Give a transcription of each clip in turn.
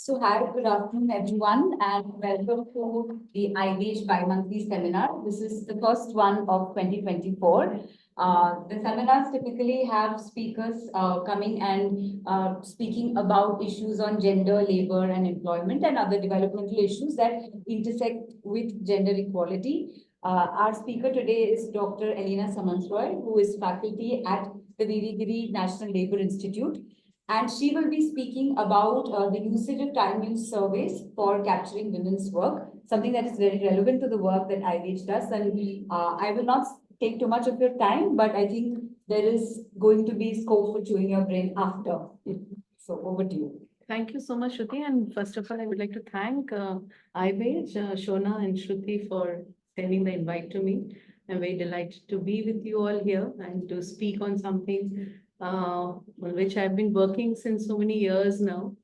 So hi, good afternoon, everyone, and welcome to the IWAGE bi-monthly seminar. This is the first one of 2024. The seminars typically have speakers coming and speaking about issues on gender, labor, and employment, and other developmental issues that intersect with gender equality. Our speaker today is Dr. Ellina Samantroy, who is faculty at the Giri National Labour Institute. And she will be speaking about the usage of time use surveys for capturing women's work, something that is very relevant to the work that IWAGE does. And I will not take too much of your time, but I think there is going to be scope for chewing your brain after. So over to you. Thank you so much, Shruti. And first of all, I would like to thank IWAGE, Shona and Shruti for sending the invite to me. I'm very delighted to be with you all here and to speak on something on which I've been working since so many years now.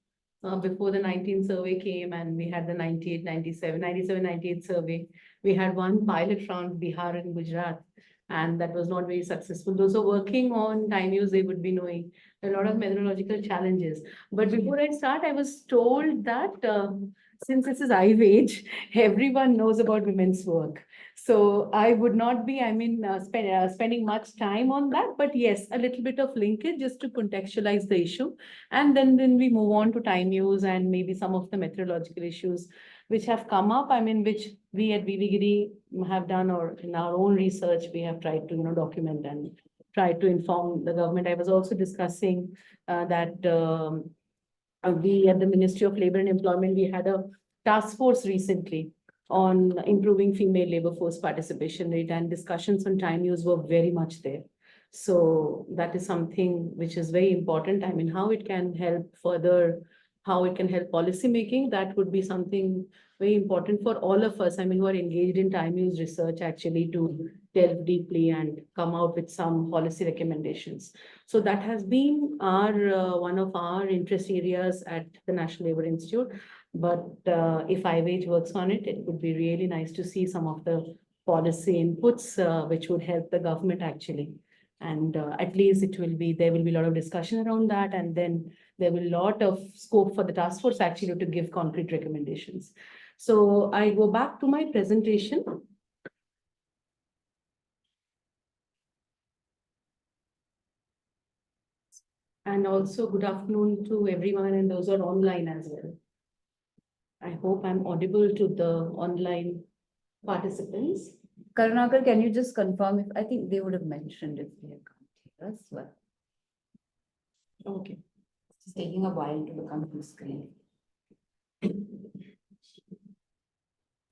Before the 19 survey came and we had the 98, 97, 97, 98 survey. We had one pilot round, Bihar and Gujarat, and that was not very successful. Those who are working on time use, they would be knowing a lot of methodological challenges. But before I start, I was told that since this is IWAGE, everyone knows about women's work. So I would not be, spending much time on that, but yes, a little bit of linkage just to contextualize the issue. And then we move on to time use and maybe some of the methodological issues which have come up, which we at VVGiri have done, or in our own research, we have tried to, document and try to inform the government. I was also discussing that we at the Ministry of Labor and Employment, we had a task force recently on improving female labor force participation rate, and discussions on time use were very much there. So that is something which is very important. How it can help further, how it can help policy making, that would be something very important for all of us, who are engaged in time use research, actually to delve deeply and come out with some policy recommendations. So that has been our one of our interest areas at the National Labour Institute. But if IWAGE works on it, it would be really nice to see some of the policy inputs which would help the government actually. And at least there will be a lot of discussion around that, and then there will be a lot of scope for the task force actually to give concrete recommendations. So I go back to my presentation. And also good afternoon to everyone and those who are online as well. I hope I'm audible to the online participants. Karunakar, can you just confirm if I think they would have mentioned if they can't hear us well? Okay. It's taking a while to become full screen. It's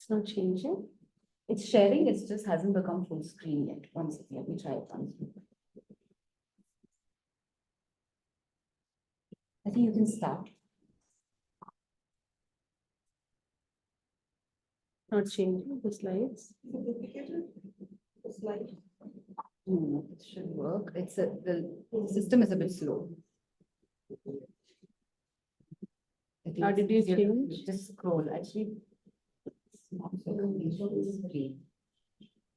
not changing. It's sharing, it just hasn't become full screen yet. Once, let me try it once. I think you can start. Not changing the slides. The slide. No, it should work. The system is a bit slow. How did you change? Just scroll. Actually, it's not screen.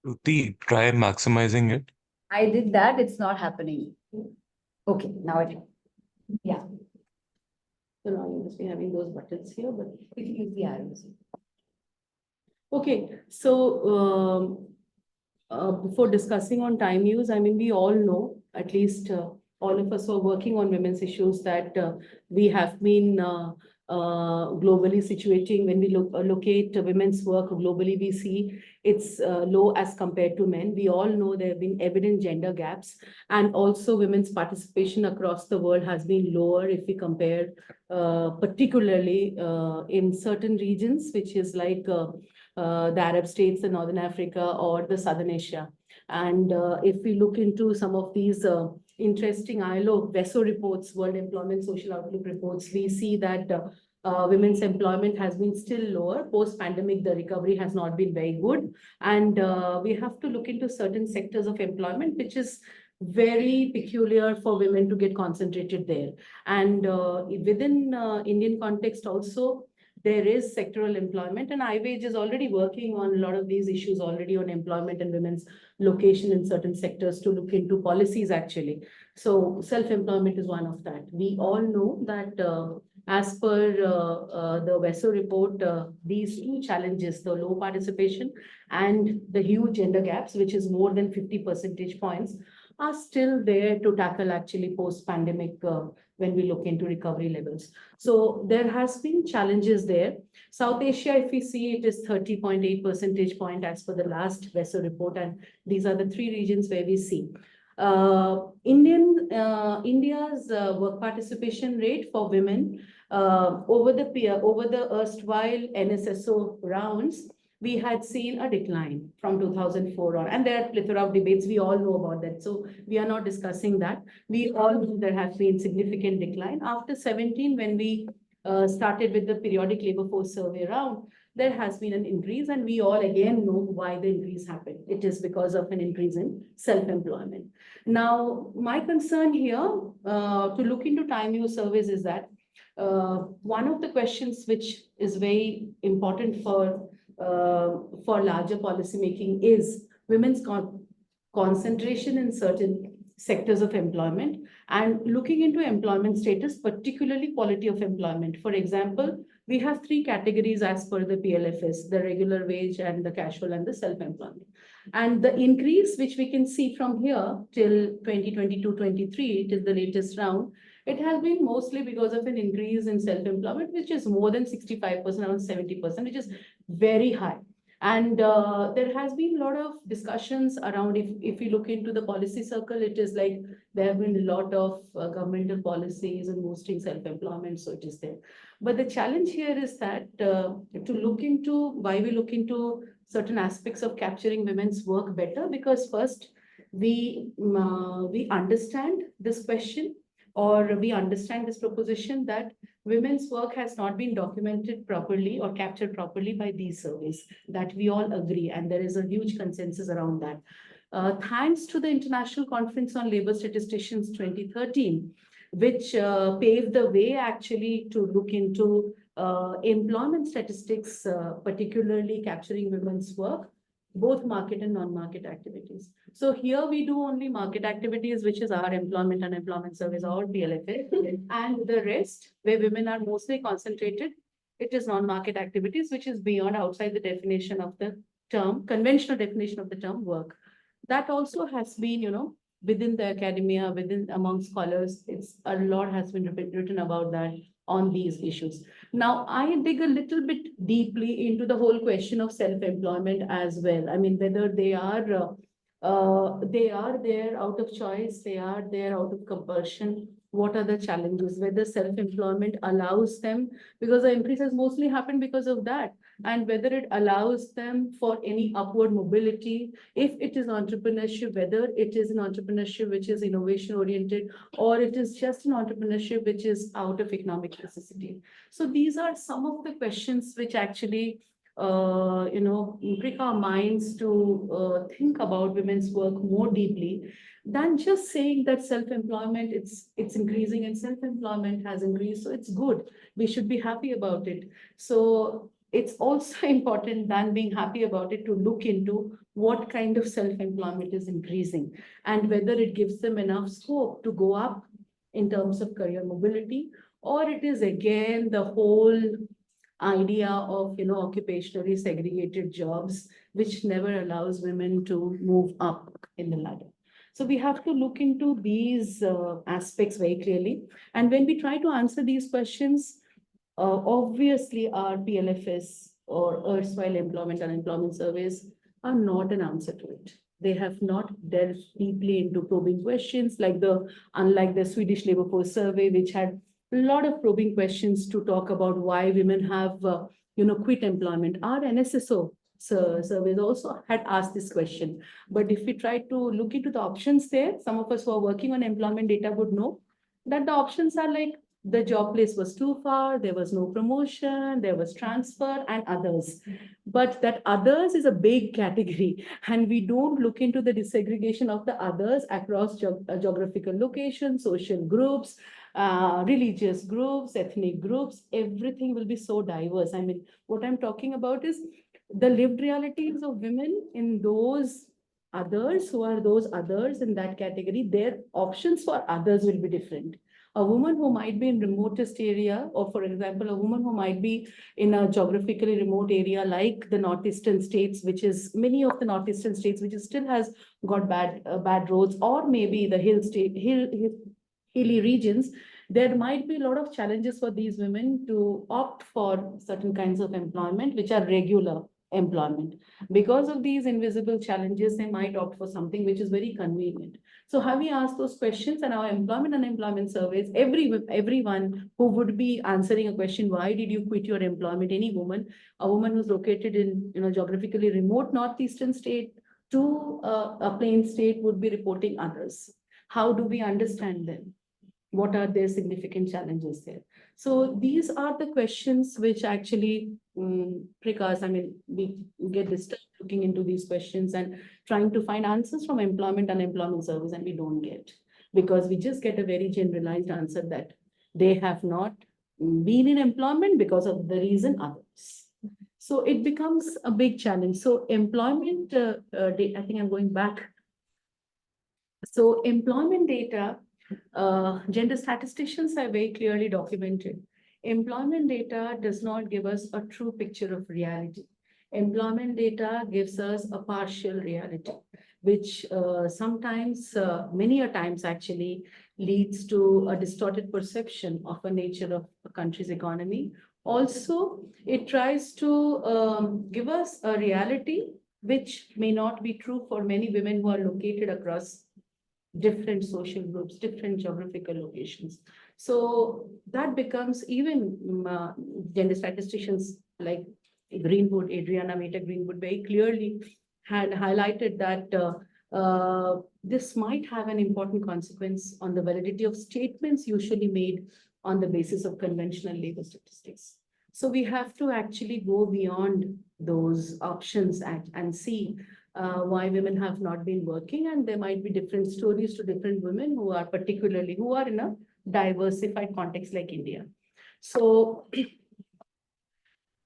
Ruti, try maximizing it. I did that. It's not happening. Okay, now it. Yeah. So now you must be having those buttons here, but We can use the arrows. okay. So before discussing on time use, we all know, at least all of us who are working on women's issues, that we have been globally situating. When we locate women's work globally, we see it's low as compared to men. We all know there have been evident gender gaps, and also women's participation across the world has been lower if we compare particularly in certain regions, which is like the Arab states, the Northern Africa, or the Southern Asia. And if we look into some of these interesting ILO WESO reports, World Employment Social Outlook reports, we see that women's employment has been still lower. Post-pandemic, the recovery has not been very good. And we have to look into certain sectors of employment, which is very peculiar for women to get concentrated there. And within Indian context also, there is sectoral employment, and IWAGE is already working on a lot of these issues already on employment and women's location in certain sectors to look into policies actually. So self-employment is one of that. We all know that As per the WESO report, these two challenges, the low participation and the huge gender gaps, which is more than 50 percentage points, are still there to tackle actually post-pandemic when we look into recovery levels. So there has been challenges there. South Asia, if we see, it is 30.8 percentage point as per the last WESO report, and these are the three regions where we see. India's work participation rate for women over the erstwhile NSSO rounds, we had seen a decline from 2004 on, and there are plethora of debates. We all know about that, so we are not discussing that. We all know there has been significant decline after 17 when we started with the periodic labor force survey round. There has been an increase, and we all again know why the increase happened. It is because of an increase in self-employment. Now, my concern here to look into time use surveys is that one of the questions which is very important for larger policy making is women's concentration in certain sectors of employment and looking into employment status, particularly quality of employment. For example, we have three categories as per the PLFS, the regular wage and the casual and the self-employment. And the increase which we can see from here till 2022-23, till the latest round, it has been mostly because of an increase in self-employment, which is more than 65%, around 70%, which is very high. And there has been a lot of discussions around, if you look into the policy circle, it is like there have been a lot of governmental policies and boosting self-employment, so it is there. But the challenge here is that to look into why we look into certain aspects of capturing women's work better, because first we understand this question, or we understand this proposition that women's work has not been documented properly or captured properly by these surveys, that we all agree, and there is a huge consensus around that. Thanks to the International Conference on Labor Statisticians 2013, which paved the way actually to look into employment statistics, particularly capturing women's work, both market and non-market activities. So here we do only market activities, which is our employment and employment service, or PLFA, and the rest, where women are mostly concentrated, it is non-market activities, which is beyond, outside the definition of the term, conventional definition of the term work. That also has been, within the academia, among scholars, it's a lot has been written about that on these issues. Now, I dig a little bit deeply into the whole question of self-employment as well. I mean, whether they are there out of choice, they are there out of compulsion. What are the challenges? Whether self-employment allows them, because the increase has mostly happened because of that, and whether it allows them for any upward mobility, if it is entrepreneurship, whether it is an entrepreneurship which is innovation oriented, or it is just an entrepreneurship which is out of economic necessity. So these are some of the questions which actually prick our minds to think about women's work more deeply than just saying that self-employment, it's increasing and self-employment has increased, so it's good. We should be happy about it. So it's also important than being happy about it to look into what kind of self-employment is increasing and whether it gives them enough scope to go up in terms of career mobility, or it is again the whole idea of occupationally segregated jobs, which never allows women to move up in the ladder. So we have to look into these aspects very clearly. And when we try to answer these questions, obviously our PLFS or erstwhile employment and employment surveys are not an answer to it. They have not delved deeply into probing questions unlike the Swedish labor force survey, which had a lot of probing questions to talk about why women have, quit employment. Our NSSO surveys also had asked this question. But if we try to look into the options there, some of us who are working on employment data would know that the options are like the job place was too far, there was no promotion, there was transfer, and others. But that others is a big category, and we don't look into the disaggregation of the others across geographical locations, social groups, religious groups, ethnic groups. Everything will be so diverse. I mean, what I'm talking about is the lived realities of women in those others, who are those others in that category. Their options for others will be different. A woman who might be in remotest area, or for example, a woman who might be in a geographically remote area like the northeastern states, which is many of the northeastern states, which is still has got bad roads, or maybe the hilly regions, there might be a lot of challenges for these women to opt for certain kinds of employment, which are regular employment. Because of these invisible challenges, they might opt for something which is very convenient. So have we asked those questions in our employment and unemployment surveys? Everyone who would be answering a question, why did you quit your employment? Any woman, a woman who's located in geographically remote northeastern state to a plain state would be reporting others. How do we understand them? What are their significant challenges there? So these are the questions which actually prick us. I mean, we get disturbed looking into these questions and trying to find answers from employment and unemployment service, and we don't get, because we just get a very generalized answer that they have not been in employment because of the reason others. So it becomes a big challenge. So employment, I think I'm going back. So employment data, gender statisticians are very clearly documented. Employment data does not give us a true picture of reality. Employment data gives us a partial reality, which sometimes, many a times actually, leads to a distorted perception of a nature of a country's economy. Also, it tries to give us a reality which may not be true for many women who are located across different social groups, different geographical locations. So that becomes even gender statisticians like Greenwood, Adriana Meta Greenwood, very clearly had highlighted that this might have an important consequence on the validity of statements usually made on the basis of conventional labor statistics. So we have to actually go beyond those options and see why women have not been working, and there might be different stories to different women who are in a diversified context like India. So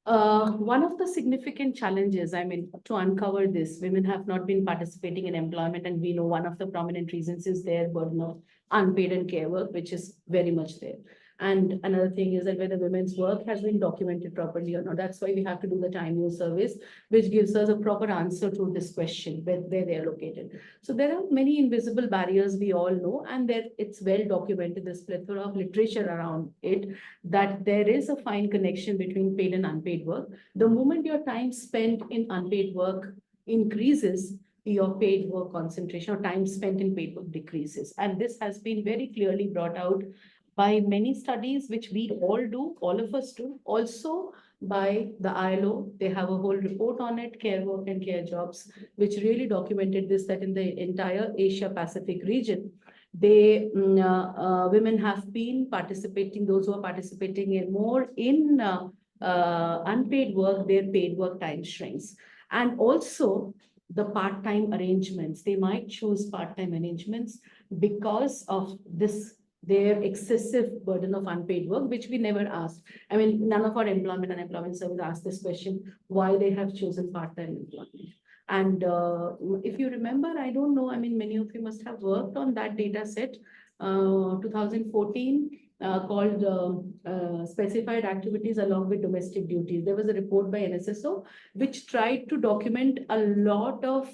one of the significant challenges, I mean, to uncover this, women have not been participating in employment, and we know one of the prominent reasons is their burden of unpaid and care work, which is very much there. And another thing is that whether women's work has been documented properly or not. That's why we have to do the time use surveys, which gives us a proper answer to this question, where they are located. So there are many invisible barriers we all know, and that it's well documented, this plethora of literature around it, that there is a fine connection between paid and unpaid work. The moment your time spent in unpaid work increases, your paid work concentration or time spent in paid work decreases. And this has been very clearly brought out by many studies, which we all do, all of us do, also by the ILO. They have a whole report on it, care work and care jobs, which really documented this, that in the entire Asia Pacific region, women have been participating, those who are participating in more in unpaid work, their paid work time shrinks. And also the part-time arrangements, they might choose part-time arrangements because of this, their excessive burden of unpaid work, which we never asked. I mean, none of our employment and employment service asked this question, why they have chosen part-time employment. And if you remember, I don't know, I mean, many of you must have worked on that data set, 2014, called Specified Activities Along with Domestic Duties. There was a report by NSSO, which tried to document a lot of,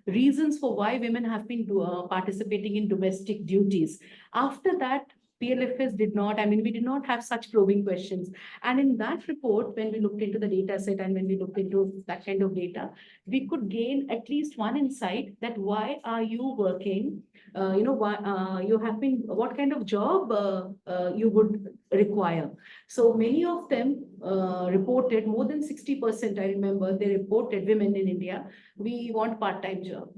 reasons for why women have been participating in domestic duties. After that, PLFS did not, I mean, we did not have such probing questions. And in that report, when we looked into the data set and when we looked into that kind of data, we could gain at least one insight that why are you working, why you have been, what kind of job you would require. So many of them reported, more than 60%, I remember, they reported, women in India, we want part-time job.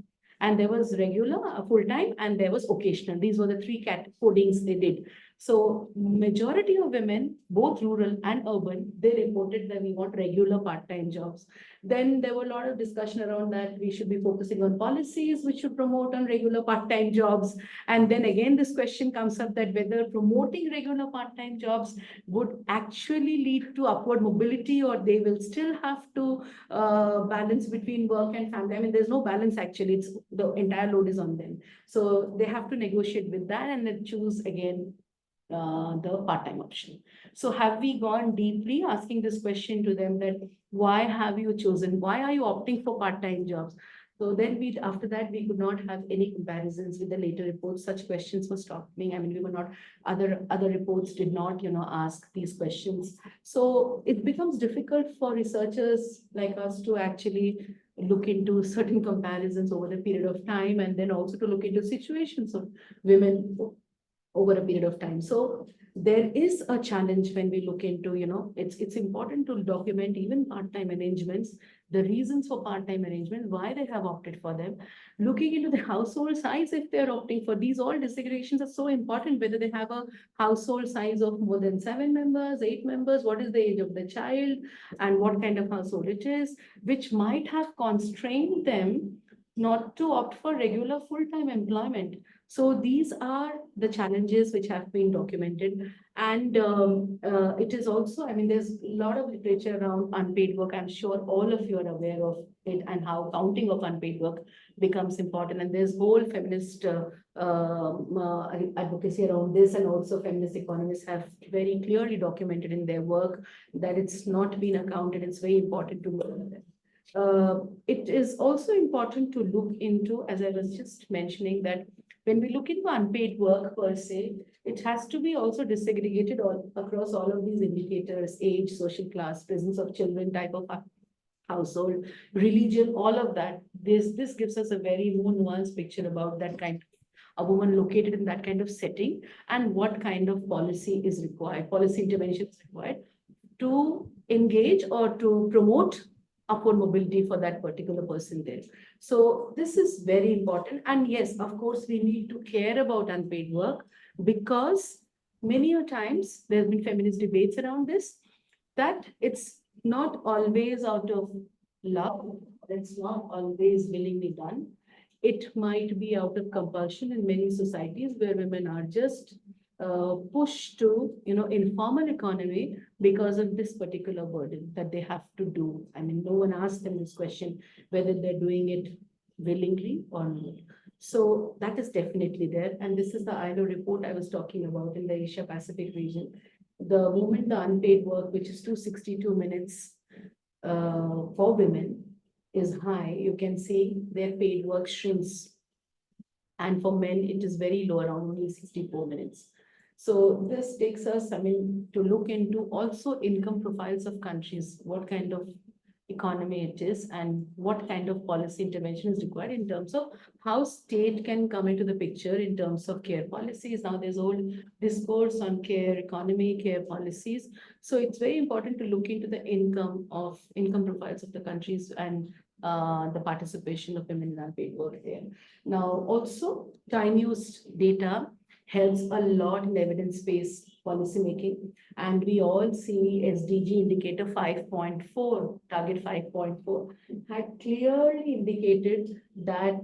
And there was regular, full-time, and there was occasional. These were the three codings they did. So majority of women, both rural and urban, they reported that we want regular part-time jobs. Then there were a lot of discussion around that we should be focusing on policies which should promote on regular part-time jobs. And then again, this question comes up that whether promoting regular part-time jobs would actually lead to upward mobility, or they will still have to balance between work and family. I mean, there's no balance actually. It's the entire load is on them. So they have to negotiate with that and then choose again the part-time option. So have we gone deeply asking this question to them that why have you chosen, why are you opting for part-time jobs? So then after that, we could not have any comparisons with the later reports. Such questions were stopping. I mean, we were not, other reports did not, ask these questions. So it becomes difficult for researchers like us to actually look into certain comparisons over the period of time, and then also to look into situations of women over a period of time. So there is a challenge when we look into, it's important to document even part-time arrangements, the reasons for part-time arrangement, why they have opted for them, looking into the household size if they're opting for these. All disaggregations are so important, whether they have a household size of more than 7 members, 8 members, what is the age of the child, and what kind of household it is, which might have constrained them not to opt for regular full-time employment. So these are the challenges which have been documented. And it is also, I mean, there's a lot of literature around unpaid work. I'm sure all of you are aware of it and how counting of unpaid work becomes important. And there's whole feminist advocacy around this, and also feminist economists have very clearly documented in their work that it's not been accounted. It's very important to learn that. It is also important to look into, as I was just mentioning, that when we look into unpaid work per se, it has to be also disaggregated across all of these indicators: age, social class, presence of children, type of household, religion, all of that. This gives us a very more nuanced picture about that kind of a woman located in that kind of setting, and what kind of policy is required, policy intervention is required to engage or to promote upward mobility for that particular person there. So this is very important. And yes, of course, we need to care about unpaid work, because many a times there have been feminist debates around this, that it's not always out of love, it's not always willingly done. It might be out of compulsion in many societies where women are just pushed to, informal economy because of this particular burden that they have to do. I mean, no one asked them this question, whether they're doing it willingly or not. So that is definitely there. And this is the ILO report I was talking about in the Asia Pacific region. The moment the unpaid work, which is 262 minutes for women, is high, you can see their paid work shrinks. And for men, it is very low, around only 64 minutes. So this takes us, I mean, to look into also income profiles of countries, what kind of economy it is, and what kind of policy intervention is required in terms of how state can come into the picture in terms of care policies. Now there's whole discourse on care economy, care policies. So it's very important to look into the income profiles of the countries, and the participation of women in unpaid work there. Now also time use data helps a lot in evidence-based policymaking. And we all see SDG indicator 5.4, target 5.4, had clearly indicated that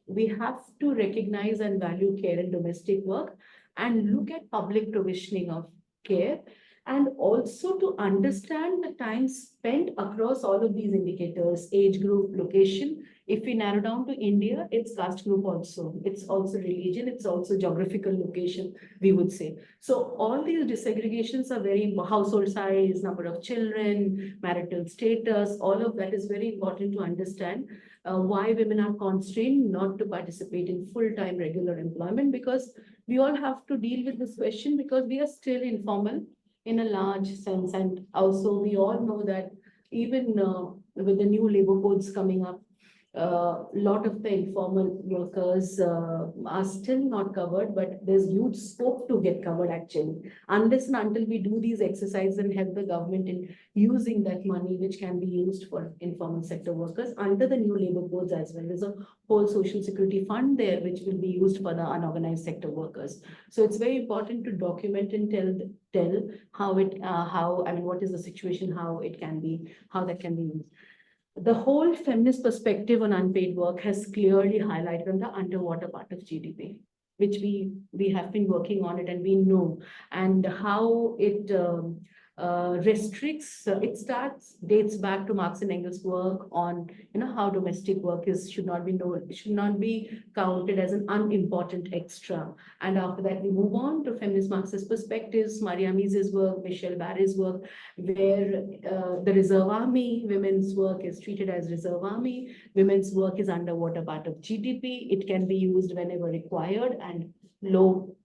we have to recognize and value care and domestic work, and look at public provisioning of care, and also to understand the time spent across all of these indicators: age group, location. If we narrow down to India, it's caste group also, it's also religion, it's also geographical location, we would say. So all these disaggregations are very, household size, number of children, marital status, all of that is very important to understand why women are constrained not to participate in full-time regular employment, because we all have to deal with this question, because we are still informal in a large sense. And also we all know that even with the new labor codes coming up, a lot of the informal workers are still not covered, but there's huge scope to get covered actually, unless and until we do these exercises and help the government in using that money, which can be used for informal sector workers under the new labor codes as well. There's a whole social security fund there, which will be used for the unorganized sector workers. So it's very important to document and tell how I mean, what is the situation, how that can be used. The whole feminist perspective on unpaid work has clearly highlighted on the underwater part of GDP, which we have been working on it, and we know, and how it restricts, dates back to Marx and Engels' work on, how domestic work should not be known, should not be counted as an unimportant extra. And after that, we move on to feminist Marxist perspectives, Maria Mies's work, Michelle Barry's work, where the reserve army, women's work is treated as reserve army, women's work is underwater part of GDP, it can be used whenever required, and it will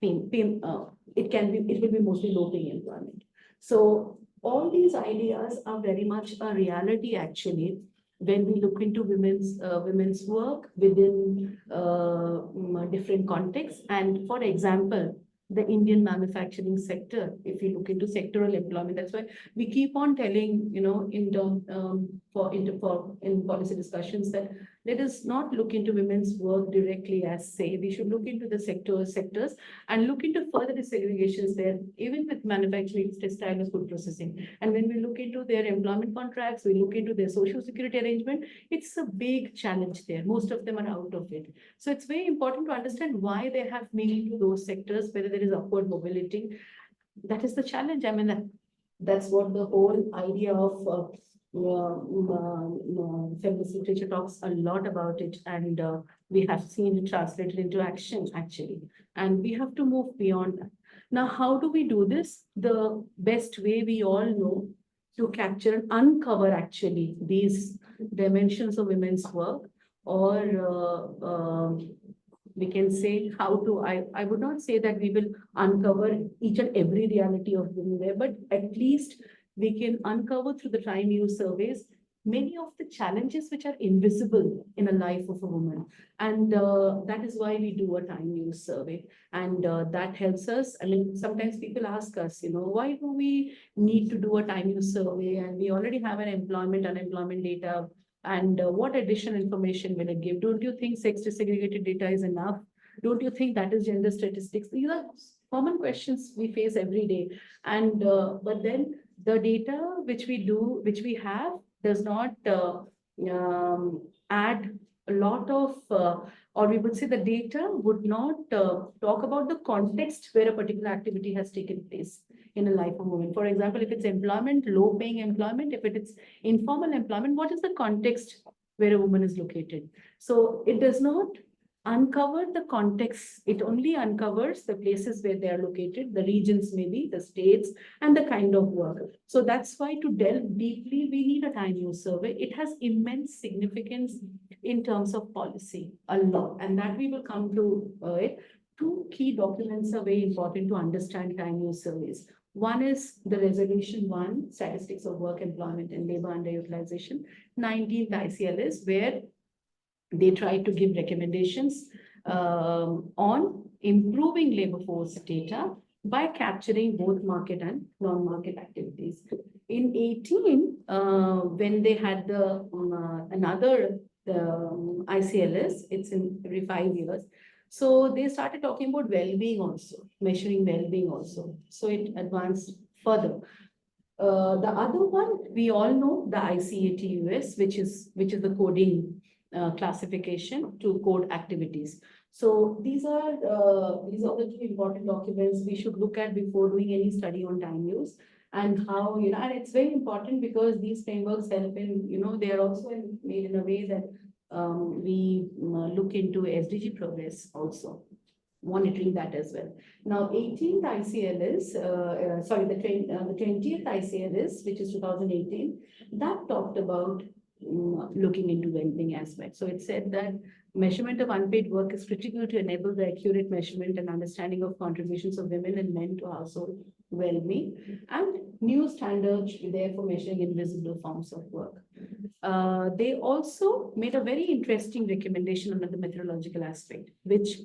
be mostly low paying employment. So all these ideas are very much a reality actually when we look into women's work within different contexts. And for example, the Indian manufacturing sector, if you look into sectoral employment, that's why we keep on telling, in policy discussions that let us not look into women's work directly as say, we should look into the sectors and look into further desegregations there, even with manufacturing, textile, food processing. And when we look into their employment contracts, we look into their social security arrangement, it's a big challenge there. Most of them are out of it. So it's very important to understand why they have meaning to those sectors, whether there is upward mobility. That is the challenge. I mean, that's what the whole idea of feminist literature talks a lot about it, and we have seen it translated into action actually, and we have to move beyond that. Now, how do we do this? The best way we all know to capture and uncover actually these dimensions of women's work, or we can say how to, I would not say that we will uncover each and every reality of women there, but at least we can uncover through the time use surveys many of the challenges which are invisible in a life of a woman. And that is why we do a time use survey. And that helps us. I mean, sometimes people ask us, why do we need to do a time use survey? And we already have an unemployment data. And what additional information will it give? Don't you think sex desegregated data is enough? Don't you think that is gender statistics? These are common questions we face every day. And but then the data which we have does not add a lot of, or we would say the data would not talk about the context where a particular activity has taken place in a life of a woman. For example, if it's employment, low paying employment, if it's informal employment, what is the context where a woman is located? So it does not uncover the context. It only uncovers the places where they are located, the regions maybe, the states, and the kind of work. So that's why to delve deeply, we need a time use survey. It has immense significance in terms of policy, a lot, and that we will come to it. Two key documents are very important to understand time use surveys. One is the Resolution 1, Statistics of Work, Employment and Labor Underutilization, 19th ICLS, where they try to give recommendations on improving labor force data by capturing both market and non-market activities. In 18, when they had the ICLS, it's in every 5 years. So they started talking about well-being also, measuring well-being also. So it advanced further. The other one, we all know the ICAT-US, which is the coding classification to code activities. So these are the two important documents we should look at before doing any study on time use, and how, and it's very important because these frameworks help in, they are also made in a way that we look into SDG progress also, monitoring that as well. Now, 18th ICLS, the 20th ICLS, which is 2018, that talked about looking into well-being aspects. So it said that measurement of unpaid work is critical to enable the accurate measurement and understanding of contributions of women and men to household well-being, and new standards there for measuring invisible forms of work. They also made a very interesting recommendation under the methodological aspect, which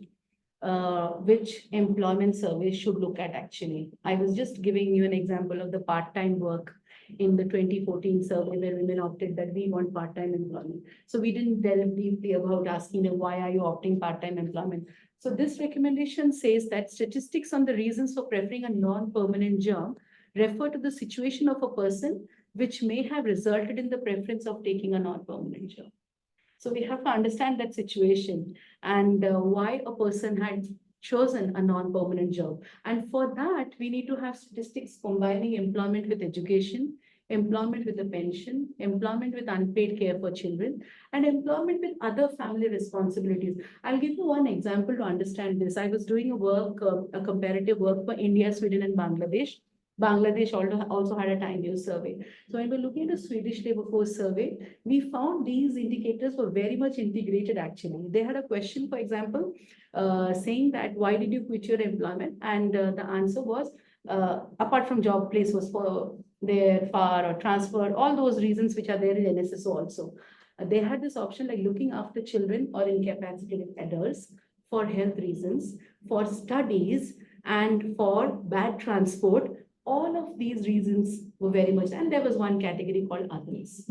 employment surveys should look at actually. I was just giving you an example of the part-time work in the 2014 survey where women opted that we want part-time employment. So we didn't delve deeply about asking them, why are you opting part-time employment? So this recommendation says that statistics on the reasons for preferring a non-permanent job refer to the situation of a person which may have resulted in the preference of taking a non-permanent job. So we have to understand that situation and why a person had chosen a non-permanent job. And for that, we need to have statistics combining employment with education, employment with a pension, employment with unpaid care for children, and employment with other family responsibilities. I'll give you one example to understand this. I was doing a comparative work for India, Sweden, and Bangladesh. Bangladesh also had a time use survey. So when we're looking at a Swedish labor force survey, we found these indicators were very much integrated actually. They had a question, for example, saying that why did you quit your employment? And the answer was, apart from job place was for their far or transfer, all those reasons which are there in NSSO also. They had this option like looking after children or incapacitated adults for health reasons, for studies, and for bad transport. All of these reasons were very much, and there was one category called others.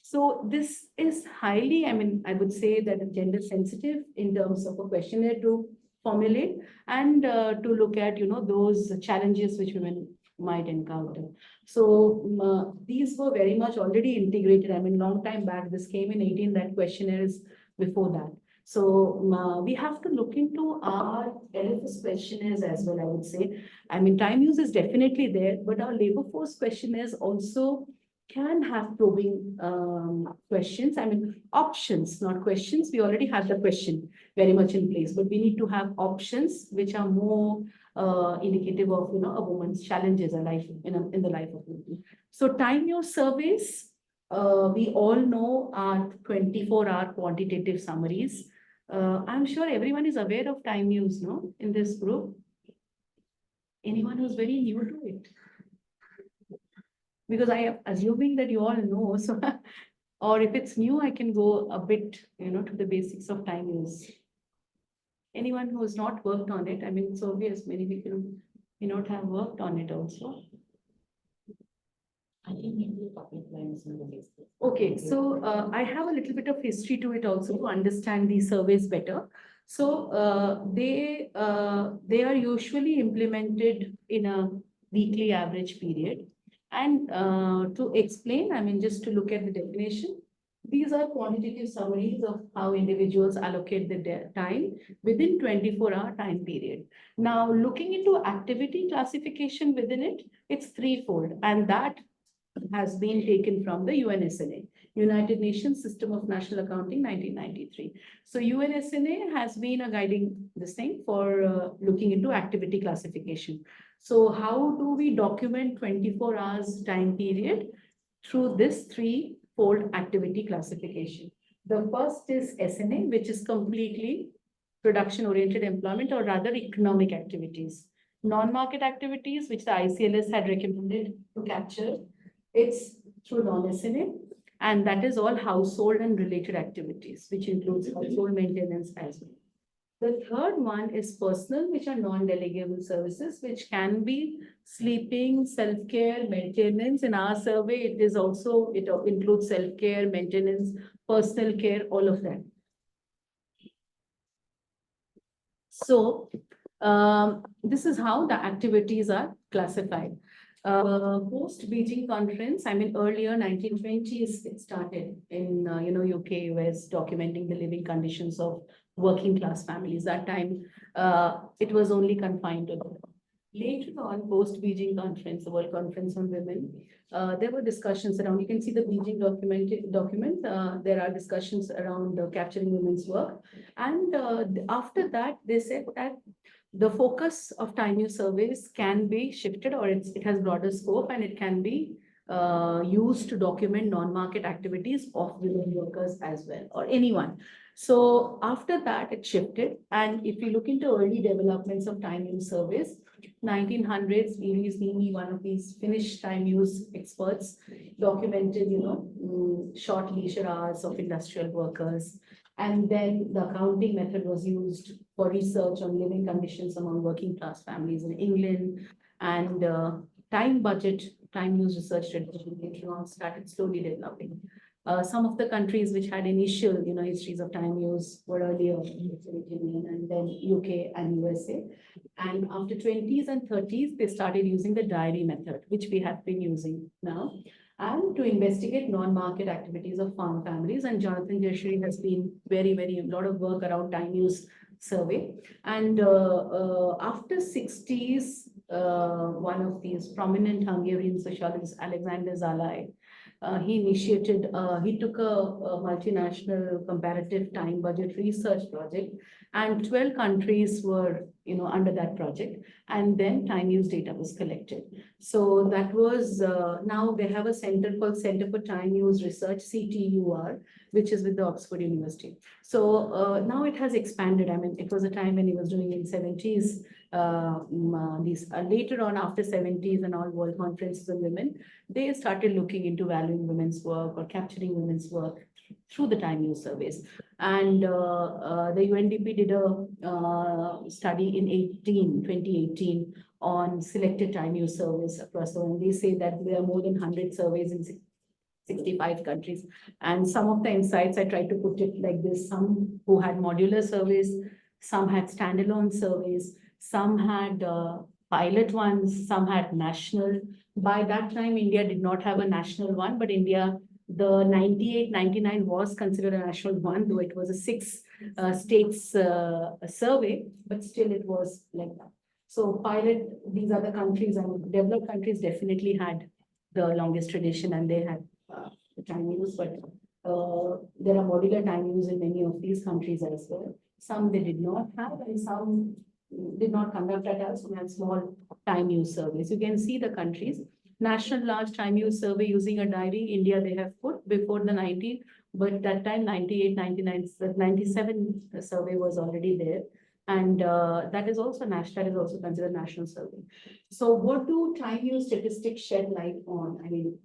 So this is highly, I mean, I would say that gender sensitive in terms of a questionnaire to formulate and to look at, those challenges which women might encounter. So these were very much already integrated. I mean, long time back, this came in 18, that questionnaires before that. So we have to look into our LFS questionnaires as well, I would say. I mean, time use is definitely there, but our labor force questionnaires also can have probing questions. I mean, options, not questions. We already have the question very much in place, but we need to have options which are more indicative of, a woman's challenges in life, in the life of women. So time use surveys, we all know are 24-hour quantitative summaries. I'm sure everyone is aware of time use, no, in this group. Anyone who's very new to it? Because I am assuming that you all know, so or if it's new, I can go a bit, to the basics of time use. Anyone who has not worked on it, I mean, it's obvious many people may not have worked on it also. I think maybe public lines in the basic. Okay, so I have a little bit of history to it also to understand these surveys better. So they are usually implemented in a weekly average period. And to explain, I mean, just to look at the definition, these are quantitative summaries of how individuals allocate their time within 24-hour time period. Now, looking into activity classification within it, it's threefold, and that has been taken from the UNSNA, United Nations System of National Accounting, 1993. So UNSNA has been a guiding this thing for looking into activity classification. So how do we document 24 hours time period? Through this threefold activity classification. The first is SNA, which is completely production-oriented employment, or rather economic activities. Non-market activities, which the ICLS had recommended to capture, it's through non-SNA, and that is all household and related activities, which includes household maintenance as well. The third one is personal, which are non-delegable services, which can be sleeping, self-care, maintenance. In our survey, it includes self-care, maintenance, personal care, all of that. So this is how the activities are classified. Post-Beijing conference, I mean, earlier 1920s, it started in, UK, US, documenting the living conditions of working class families. That time, it was only confined to them. Later on, post-Beijing conference, the World Conference on Women, there were discussions around, you can see the Beijing document, there are discussions around capturing women's work. And after that, they said that the focus of time use surveys can be shifted, or it has broader scope, and it can be used to document non-market activities of women workers as well, or anyone. So after that, it shifted. And if you look into early developments of time use surveys, 1900s, Giri is one of these Finnish time use experts, documented, short leisure hours of industrial workers. And then the accounting method was used for research on living conditions among working class families in England. And time use research tradition later on started slowly developing. Some of the countries which had initial, histories of time use were earlier, and then UK and USA. And after 20s and 30s, they started using the diary method, which we have been using now, and to investigate non-market activities of farm families. And Jonathan Giri has been a lot of work around time use survey. And after 60s, one of these prominent Hungarian sociologists, Alexander Zalai, he took a multinational comparative time budget research project, and 12 countries were, under that project. And then time use data was collected. So that was, now they have a center called Center for Time Use Research, CTUR, which is with the Oxford University. So now it has expanded. I mean, it was a time when he was doing in 70s, later on after 70s and all World Conferences on Women, they started looking into valuing women's work or capturing women's work through the time use surveys. And the UNDP did a study in 2018 on selected time use surveys across the world. They say that there are more than 100 surveys in 65 countries. And some of the insights, I try to put it like this: some who had modular surveys, some had standalone surveys, some had pilot ones, some had national. By that time, India did not have a national one, but India, the 98, 99 was considered a national one, though it was a 6 states survey, but still it was like that. So pilot, these are the countries, and developed countries definitely had the longest tradition, and they had the time use, but there are modular time use in many of these countries as well. Some they did not have, and some did not conduct at all, so we had small time use surveys. You can see the countries. National large time use survey using a diary, India they have put before the 90, but that time 98, 99, 97 survey was already there. And that is also national, that is also considered national survey. So what do time use statistics shed light on? I mean,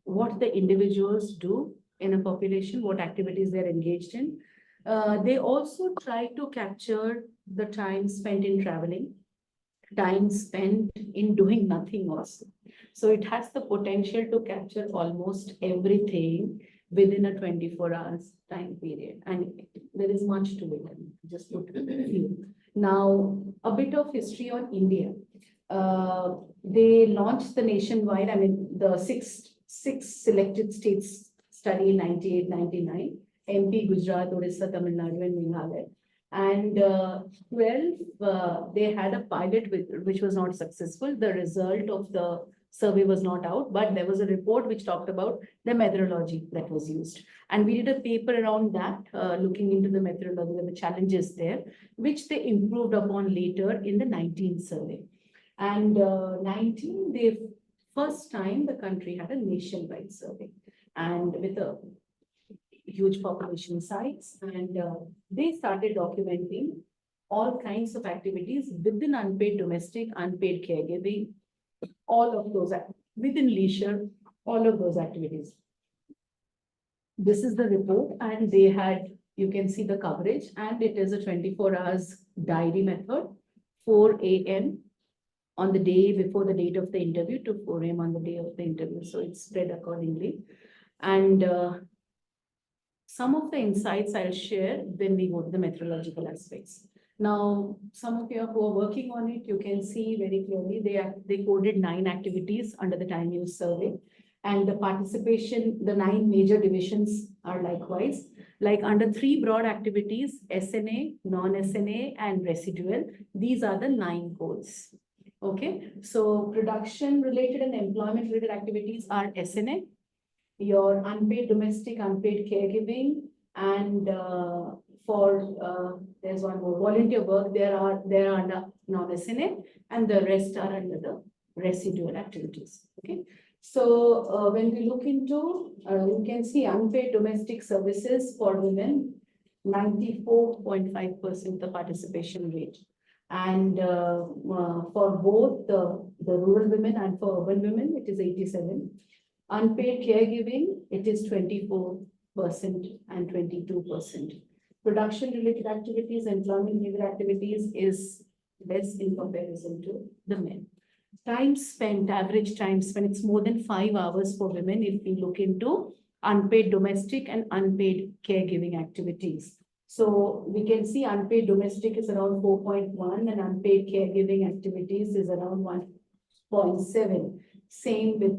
what the individuals do in a population, what activities they're engaged in. They also try to capture the time spent in traveling, time spent in doing nothing also. So it has the potential to capture almost everything within a 24 hours time period. And there is much to it. Just put a few. Now, a bit of history on India. They launched the nationwide, I mean, the six selected states study in 98, 99, MP, Gujarat, Odisha, Tamil Nadu, and Meghalaya. And 12, they had a pilot which was not successful. The result of the survey was not out, but there was a report which talked about the methodology that was used. And we did a paper around that, looking into the methodology and the challenges there, which they improved upon later in the 19th survey. And 19, the first time the country had a nationwide survey, and with a huge population size, and they started documenting all kinds of activities within unpaid domestic, unpaid caregiving, all of those within leisure, all of those activities. This is the report, and they had, you can see the coverage, and it is a 24 hours diary method, 4 a.m. on the day before the date of the interview to 4 a.m. on the day of the interview. So it's spread accordingly. And some of the insights I'll share when we go to the methodological aspects. Now, some of you who are working on it, you can see very clearly they coded 9 activities under the time use survey. And the participation, the 9 major divisions are likewise. Like under 3 broad activities, SNA, non-SNA, and residual, these are the 9 codes. Okay, so production related and employment related activities are SNA, your unpaid domestic, unpaid caregiving, and there's one more, volunteer work, they are under non-SNA, and the rest are under the residual activities. Okay, so when we look into, you can see unpaid domestic services for women, 94.5% the participation rate. And for both the rural women and for urban women, it is 87. Unpaid caregiving, it is 24% and 22%. Production related activities, employment related activities is less in comparison to the men. Time spent, average time spent, it's more than 5 hours for women if we look into unpaid domestic and unpaid caregiving activities. So we can see unpaid domestic is around 4.1 and unpaid caregiving activities is around 1.7. Same with,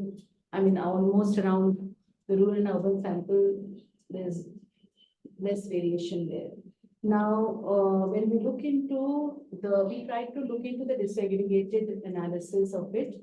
I mean, almost around the rural and urban sample, there's less variation there. Now, when we look into we tried to look into the disaggregated analysis of it,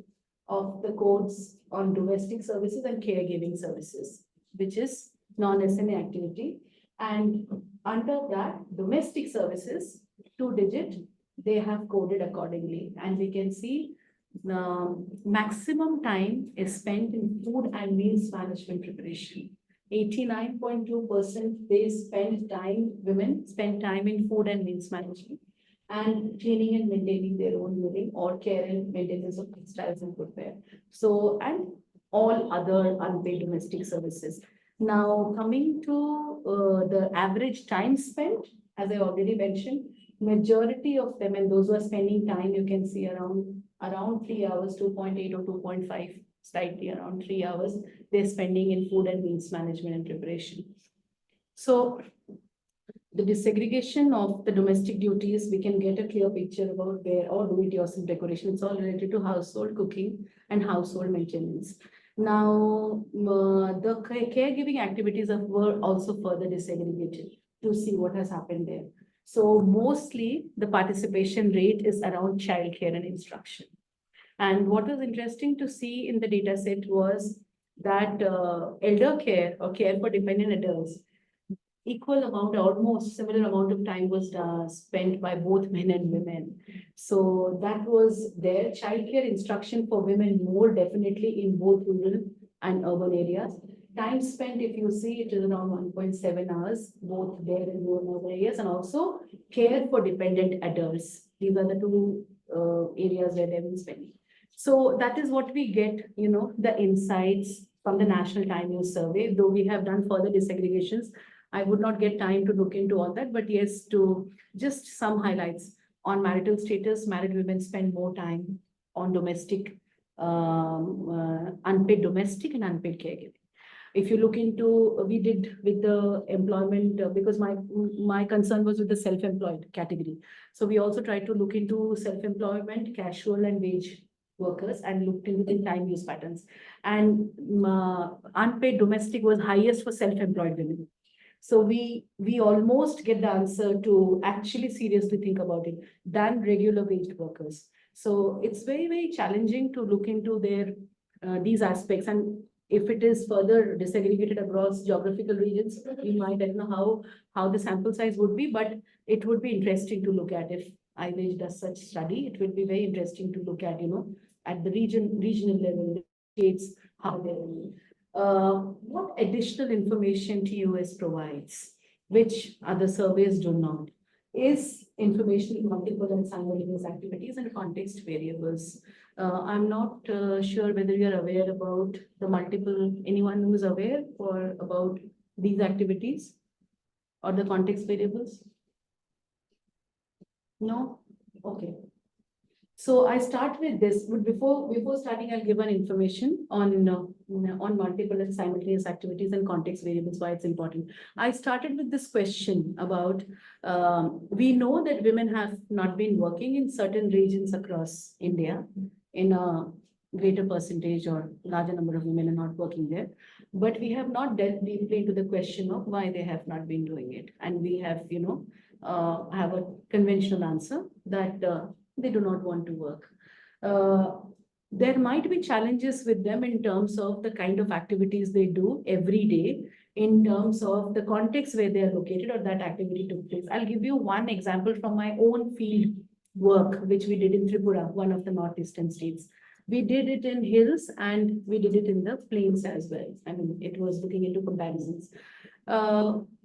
of the codes on domestic services and caregiving services, which is non-SNA activity. And under that, domestic services, 2-digit, they have coded accordingly. And we can see the maximum time is spent in food and meals management preparation. 89.2% women spend time in food and meals management and cleaning and maintaining their own living or care and maintenance of textiles and footwear. So, and all other unpaid domestic services. Now, coming to the average time spent, as I already mentioned, majority of them, and those who are spending time, you can see around 3 hours, 2.8 or 2.5, slightly around 3 hours, they're spending in food and meals management and preparation. So the disaggregation of the domestic duties, we can get a clear picture about where, or do-it-yourself decoration. It's all related to household cooking and household maintenance. Now, the caregiving activities were also further disaggregated to see what has happened there. So mostly the participation rate is around childcare and instruction. And what was interesting to see in the data set was that elder care or care for dependent adults, equal amount, almost similar amount of time was spent by both men and women. So that was there. Childcare instruction for women more definitely in both rural and urban areas. Time spent, if you see, it is around 1.7 hours, both there in rural and urban areas, and also care for dependent adults. These are the two areas where they've been spending. So that is what we get, the insights from the National Time Use Survey, though we have done further disaggregations. I would not get time to look into all that, but yes, to just some highlights on marital status. Married women spend more time on domestic, unpaid domestic and unpaid caregiving. If you look into, we did with the employment, because my concern was with the self-employed category. So we also tried to look into self-employment, casual and wage workers, and looked into the time use patterns. And unpaid domestic was highest for self-employed women. So we almost get the answer to actually seriously think about it than regular wage workers. So it's very, very challenging to look into their these aspects. And if it is further disaggregated across geographical regions, we might, I don't know how the sample size would be, but it would be interesting to look at. If IWWAGE does such study, it will be very interesting to look at, at the regional level, states, how they're doing. What additional information TUS provides, which other surveys do not, is information in multiple and simultaneous activities and context variables. I'm not sure whether you're aware about the multiple, anyone who is aware about these activities or the context variables? No? Okay. So I start with this, but before starting, I'll give an information on multiple and simultaneous activities and context variables, why it's important. I started with this question about, we know that women have not been working in certain regions across India in a greater percentage, or larger number of women are not working there, but we have not delved deeply into the question of why they have not been doing it. And we have, have a conventional answer that they do not want to work. There might be challenges with them in terms of the kind of activities they do every day, in terms of the context where they are located or that activity took place. I'll give you one example from my own field work, which we did in Tripura, one of the northeastern states. We did it in hills and we did it in the plains as well. I mean, it was looking into comparisons.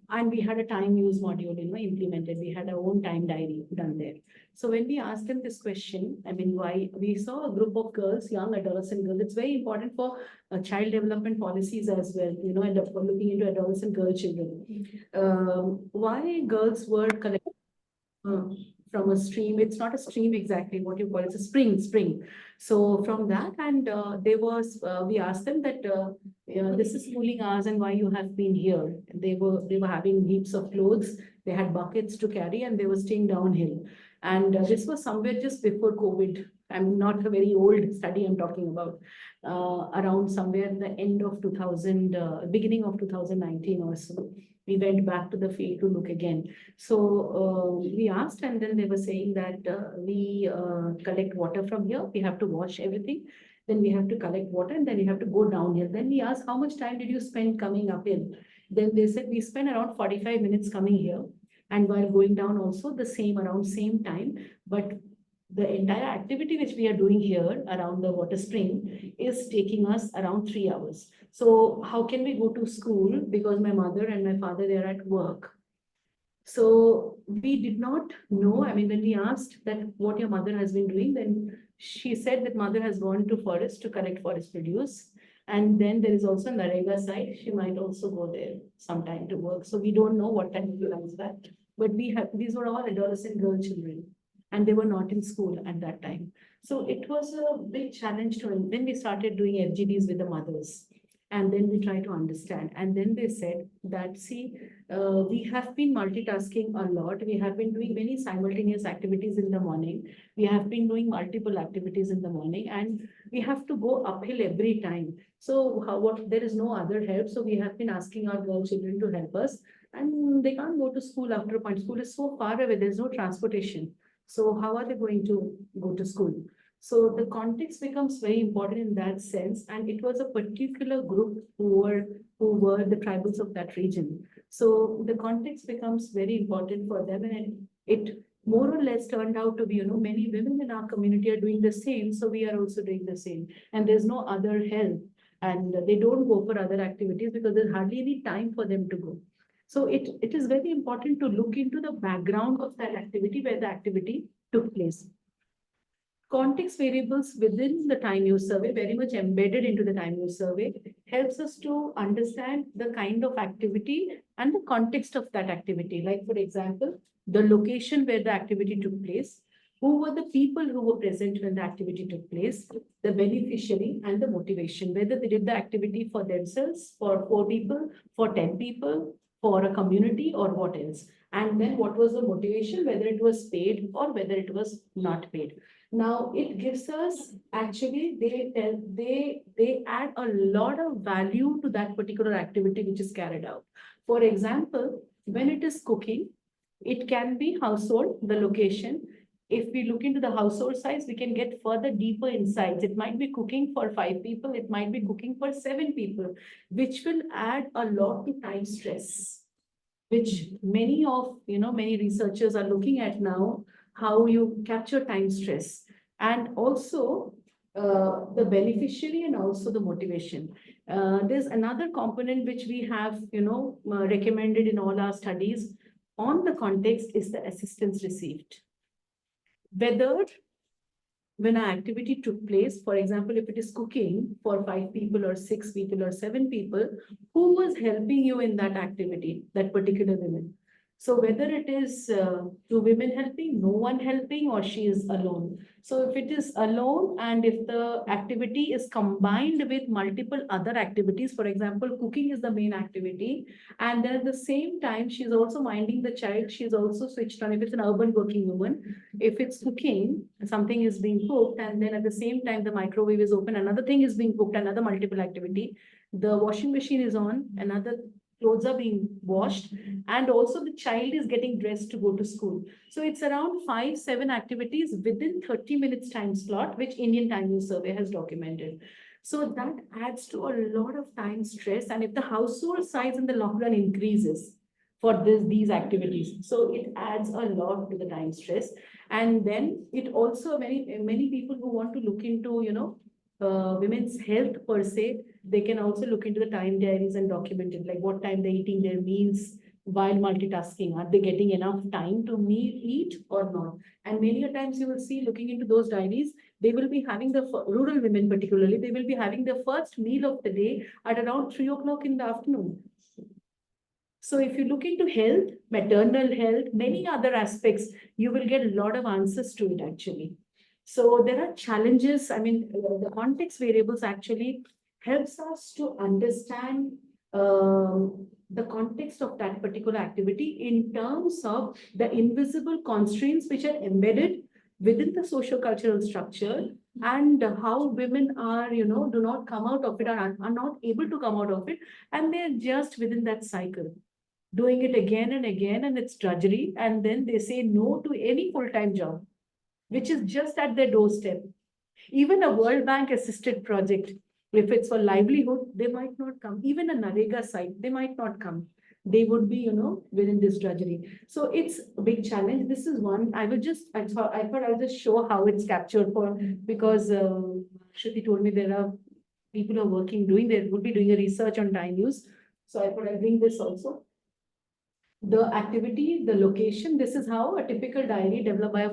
And we had a time use module, implemented. We had our own time diary done there. So when we asked them this question, I mean, why, we saw a group of girls, young adolescent girls. It's very important for child development policies as well, and for looking into adolescent girl children. Why girls were collected from a stream? It's not a stream exactly, what you call it, it's a spring. So from that, and we asked them that this is schooling hours and why you have been here. They were having heaps of clothes, they had buckets to carry, and they were staying downhill. And this was somewhere just before COVID. I'm not a very old study I'm talking about, around somewhere in the end of beginning of 2019 or so. we went back to the field to look again. So we asked, and then they were saying that we collect water from here. We have to wash everything. Then we have to collect water, and then we have to go down here. Then we asked, how much time did you spend coming uphill? Then they said we spent around 45 minutes coming here, and while going down also the same, around same time. But the entire activity which we are doing here around the water spring is taking us around 3 hours. So how can we go to school? Because my mother and my father, they are at work. So we did not know. I mean, when we asked that what your mother has been doing, then she said that mother has gone to forest to collect forest produce. And then there is also Narega side. She might also go there sometime to work. So we don't know what time of life is that. But we have, these were all adolescent girl children, and they were not in school at that time. So it was a big challenge to, then we started doing FGDs with the mothers. And then we try to understand. And then they said that, see, we have been multitasking a lot. We have been doing many simultaneous activities in the morning. We have been doing multiple activities in the morning, and we have to go uphill every time. So there is no other help. So we have been asking our girl children to help us, and they can't go to school after a point. School is so far away. There's no transportation. So how are they going to go to school? So the context becomes very important in that sense. And it was a particular group who were the tribals of that region. So the context becomes very important for them. And it more or less turned out to be, many women in our community are doing the same. So we are also doing the same. And there's no other help. And they don't go for other activities because there's hardly any time for them to go. So it is very important to look into the background of that activity, where the activity took place. Context variables within the time use survey, very much embedded into the time use survey, helps us to understand the kind of activity and the context of that activity. Like, for example, the location where the activity took place, who were the people who were present when the activity took place, the beneficiary, and the motivation, whether they did the activity for themselves, for 4 people, for 10 people, for a community, or what else. And then what was the motivation, whether it was paid or whether it was not paid. Now it gives us, actually, they add a lot of value to that particular activity which is carried out. For example, when it is cooking, it can be household, the location. If we look into the household size, we can get further deeper insights. It might be cooking for 5 people, it might be cooking for 7 people, which will add a lot to time stress, which many researchers are looking at now, how you capture time stress, and also the beneficiary and also the motivation. There's another component which we have, recommended in all our studies on the context is the assistance received. Whether when an activity took place, for example, if it is cooking for 5 people or 6 people or 7 people, who was helping you in that activity, that particular woman? So whether it is 2 women helping, no one helping, or she is alone. So if it is alone, and if the activity is combined with multiple other activities, for example, cooking is the main activity, and then at the same time, she's also minding the child, she's also switched on. If it's an urban working woman, if it's cooking, something is being cooked, and then at the same time, the microwave is open, another thing is being cooked, another multiple activity. The washing machine is on, another clothes are being washed, and also the child is getting dressed to go to school. So it's around 5-7 activities within 30 minutes time slot, which Indian Time Use Survey has documented. So that adds to a lot of time stress. And if the household size in the long run increases for these activities, so it adds a lot to the time stress. And then it also, many people who want to look into, women's health per se, they can also look into the time diaries and document it, like what time they're eating their meals while multitasking. Are they getting enough time to eat or not? And many a times you will see, looking into those diaries, they will be having rural women particularly, they will be having the first meal of the day at around 3 o'clock in the afternoon. So if you look into health, maternal health, many other aspects, you will get a lot of answers to it actually. So there are challenges. I mean, the context variables actually helps us to understand the context of that particular activity in terms of the invisible constraints which are embedded within the socio-cultural structure, and how women are, do not come out of it, or are not able to come out of it, and they're just within that cycle. doing it again and again, and it's drudgery. And then they say no to any full-time job, which is just at their doorstep. Even a World Bank assisted project, if it's for livelihood, they might not come. Even a Narega site, they might not come. They would be, within this drudgery. So it's a big challenge. This is one. I thought I'll just show how it's captured because Shruti told me there are people who are working, would be doing a research on time use. So I thought I'll bring this also. The activity, the location, this is how a typical diary developed by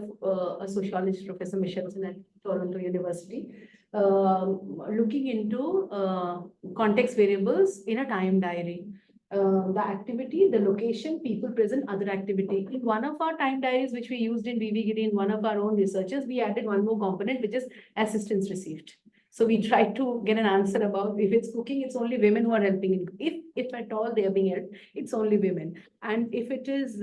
a sociologist, Professor Michelson at Toronto University, looking into context variables in a time diary. The activity, the location, people present, other activity. In one of our time diaries, which we used in Giri, in one of our own researches, we added one more component, which is assistance received. So we tried to get an answer about if it's cooking, it's only women who are helping. If at all they are being helped, it's only women. And if it is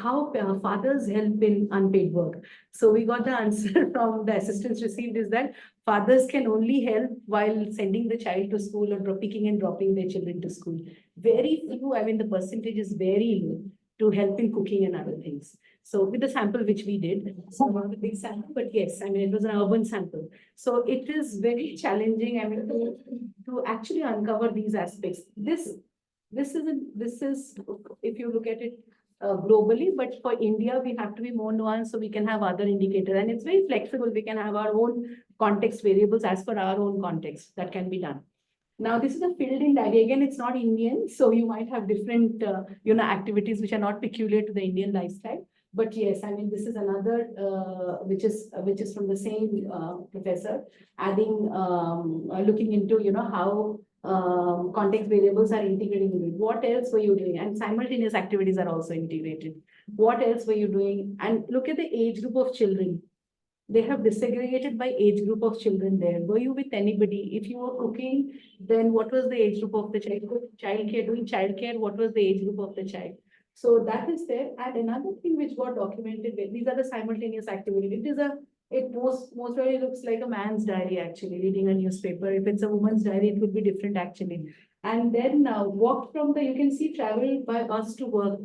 how fathers help in unpaid work. So we got the answer from the assistance received is that fathers can only help while sending the child to school or picking and dropping their children to school. Very few, I mean, the percentage is very low to help in cooking and other things. So with the sample which we did, so not a big sample, but yes, I mean, it was an urban sample. So it is very challenging, I mean, to actually uncover these aspects. This is, if you look at it globally, but for India, we have to be more nuanced so we can have other indicators. And it's very flexible. We can have our own context variables as per our own context that can be done. Now, this is a filled-in diary. Again, it's not Indian, so you might have different, activities which are not peculiar to the Indian lifestyle. But yes, I mean, this is another which is from the same professor, adding looking into how context variables are integrating into it. What else were you doing? And simultaneous activities are also integrated. What else were you doing? And look at the age group of children. They have disaggregated by age group of children there. Were you with anybody? If you were cooking, then what was the age group of the child? Childcare, doing childcare, what was the age group of the child? So that is there. And another thing which got documented, these are the simultaneous activities. It most really looks like a man's diary actually, reading a newspaper. If it's a woman's diary, it would be different actually. And then walked from you can see travel by us to work.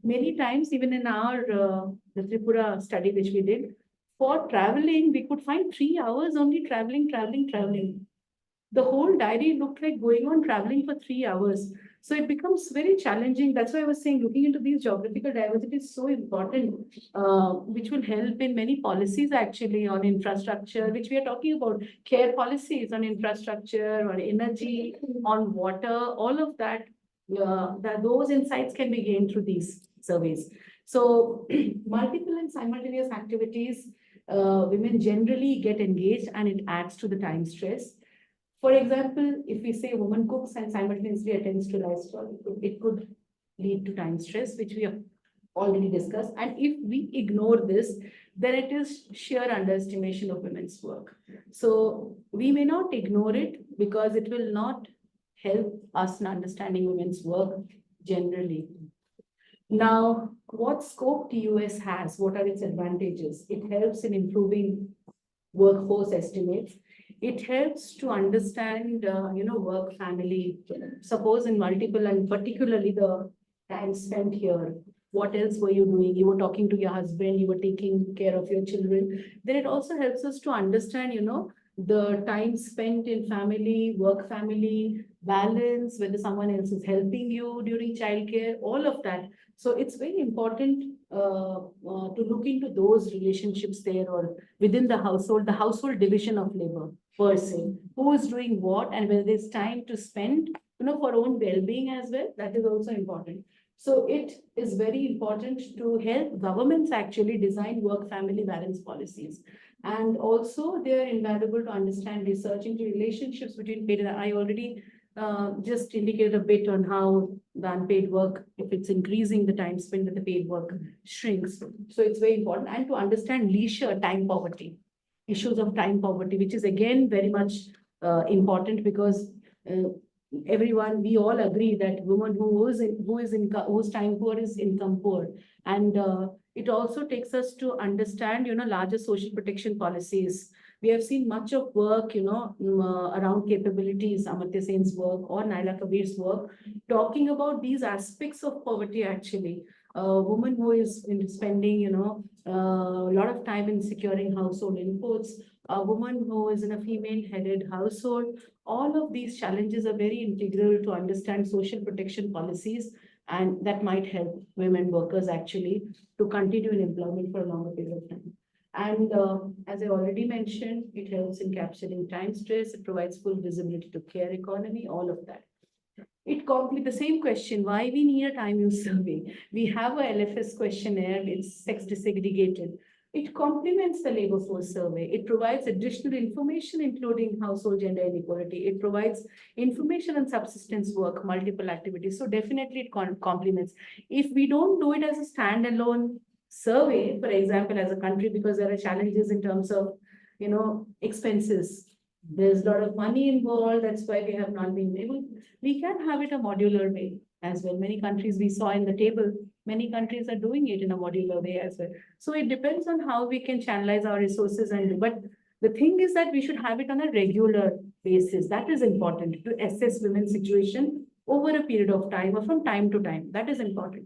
Many times, even in our the Tripura study which we did, for traveling, we could find 3 hours only traveling. The whole diary looked like going on traveling for 3 hours. So it becomes very challenging. That's why I was saying looking into these geographical diversity is so important, which will help in many policies actually on infrastructure, which we are talking about, care policies on infrastructure, on energy, on water, all of that. Those insights can be gained through these surveys. So multiple and simultaneous activities, women generally get engaged and it adds to the time stress. For example, if we say a woman cooks and simultaneously attends to livestock, it could lead to time stress, which we have already discussed. And if we ignore this, then it is sheer underestimation of women's work. So we may not ignore it because it will not help us in understanding women's work generally. Now, what scope TUS has? What are its advantages? It helps in improving workforce estimates. It helps to understand, work, family, suppose in multiple and particularly the time spent here. What else were you doing? You were talking to your husband, you were taking care of your children. Then it also helps us to understand, the time spent in family, work, family, balance, whether someone else is helping you during childcare, all of that. So it's very important to look into those relationships there or within the household division of labor per se, who is doing what and whether there's time to spend, for own well-being as well. That is also important. So it is very important to help governments actually design work-family balance policies. And also they are invaluable to understand research into relationships between paid and I already just indicated a bit on how the unpaid work, if it's increasing the time spent with the paid work shrinks. So it's very important. And to understand leisure time poverty, issues of time poverty, which is again very much important because we all agree that woman whose time poor is income poor. And it also takes us to understand, larger social protection policies. We have seen much of work, around capabilities, Amartya Sen's work or Naila Kabir's work, talking about these aspects of poverty actually. A woman who is spending, a lot of time in securing household inputs, a woman who is in a female-headed household, all of these challenges are very integral to understand social protection policies, and that might help women workers actually to continue in employment for a longer period of time. And as I already mentioned, it helps in capturing time stress, it provides full visibility to care economy, all of that. It completes the same question, why we need a time use survey. We have a LFS questionnaire, it's sex desegregated. It complements the labor force survey. It provides additional information, including household gender inequality. It provides information on subsistence work, multiple activities. So definitely it complements. If we don't do it as a standalone survey, for example, as a country, because there are challenges in terms of, expenses. There's a lot of money involved. That's why we have not been able. We can have it a modular way as well. Many countries we saw in the table, many countries are doing it in a modular way as well. So it depends on how we can channelize our resources and but the thing is that we should have it on a regular basis. That is important to assess women's situation over a period of time or from time to time. That is important.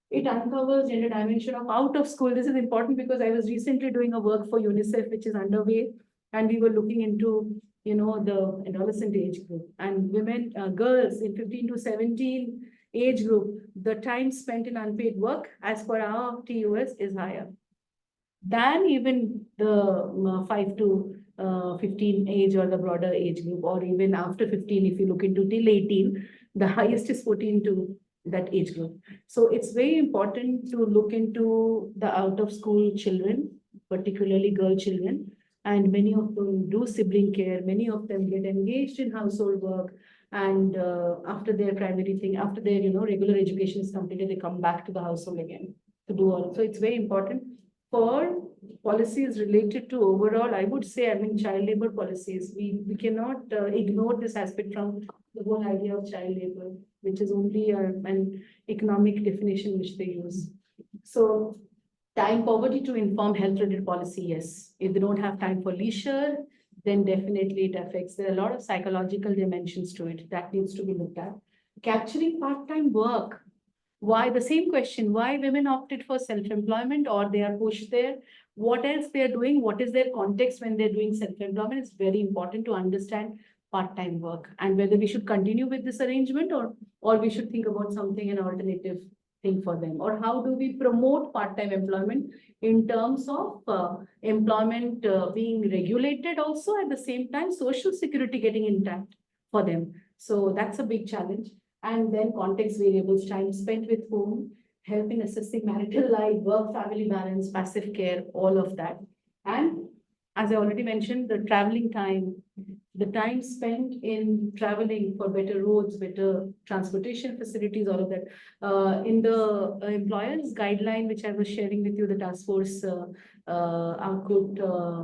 It uncovers gender dimension of out of school. This is important because I was recently doing a work for UNICEF, which is underway, and we were looking into, the adolescent age group and women, girls in 15 to 17 age group, the time spent in unpaid work as per our TUS is higher than even the 5 to 15 age or the broader age group, or even after 15, if you look into till 18, the highest is 14 to that age group. So it's very important to look into the out of school children, particularly girl children, and many of them do sibling care. Many of them get engaged in household work, and after their primary thing, after their regular education is completed, they come back to the household again to do all. So it's very important for policies related to overall, I would say, child labor policies. We cannot ignore this aspect from the whole idea of child labor, which is only an economic definition which they use. So time poverty to inform health-related policy, yes. If they don't have time for leisure, then definitely it affects. There are a lot of psychological dimensions to it that needs to be looked at. Capturing part-time work. Why? The same question, why women opted for self-employment or they are pushed there? What else they are doing? What is their context when they're doing self-employment? It's very important to understand part-time work and whether we should continue with this arrangement or we should think about something, an alternative thing for them, or how do we promote part-time employment in terms of employment being regulated, also at the same time social security getting intact for them. So that's a big challenge. And then context variables, time spent with whom, help in assessing marital life, work, family balance, passive care, all of that. And as I already mentioned, the traveling time, the time spent in traveling for better roads, better transportation facilities, all of that. In the employer's guideline, which I was sharing with you, the task force output,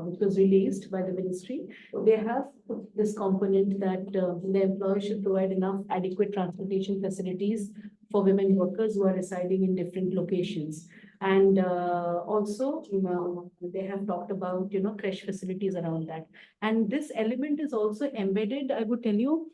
which was released by the ministry, they have put this component that the employer should provide enough adequate transportation facilities for women workers who are residing in different locations. And also, they have talked about, creche facilities around that. And this element is also embedded, I would tell you,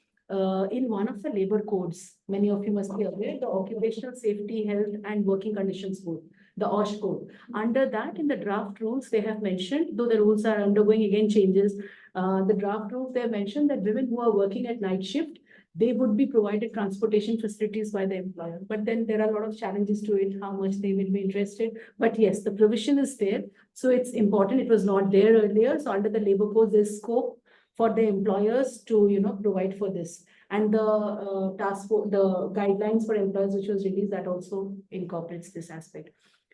in one of the labor codes. Many of you must be aware, the Occupational Safety, Health and Working Conditions Code, the OSH code. Under that, in the draft rules, they have mentioned, though the rules are undergoing again changes, the draft rules, they have mentioned that women who are working at night shift, they would be provided transportation facilities by the employer. But then there are a lot of challenges to it, how much they will be interested. But yes, the provision is there. So it's important. It was not there earlier. So under the labor code, there's scope for the employers to, provide for this. And the task force, the guidelines for employers, which was released, that also incorporates this aspect.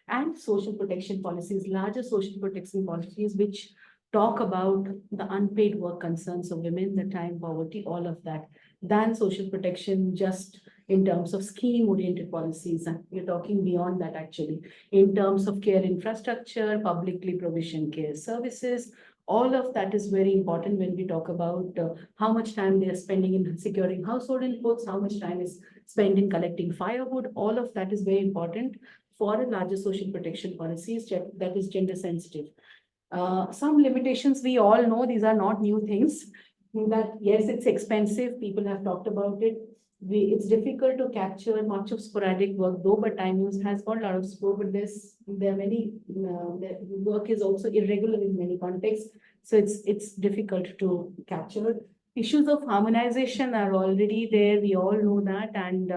And social protection policies, larger social protection policies, which talk about the unpaid work concerns of women, the time poverty, all of that, than social protection just in terms of scheme-oriented policies. And we're talking beyond that actually, in terms of care infrastructure, publicly provision care services, all of that is very important when we talk about how much time they are spending in securing household inputs, how much time is spent in collecting firewood. All of that is very important for a larger social protection policy that is gender sensitive. Some limitations we all know, these are not new things. That yes, it's expensive. People have talked about it. It's difficult to capture much of sporadic work, though, but time use has got a lot of scope. But there are many the work is also irregular in many contexts, so it's difficult to capture. Issues of harmonization are already there. We all know that, and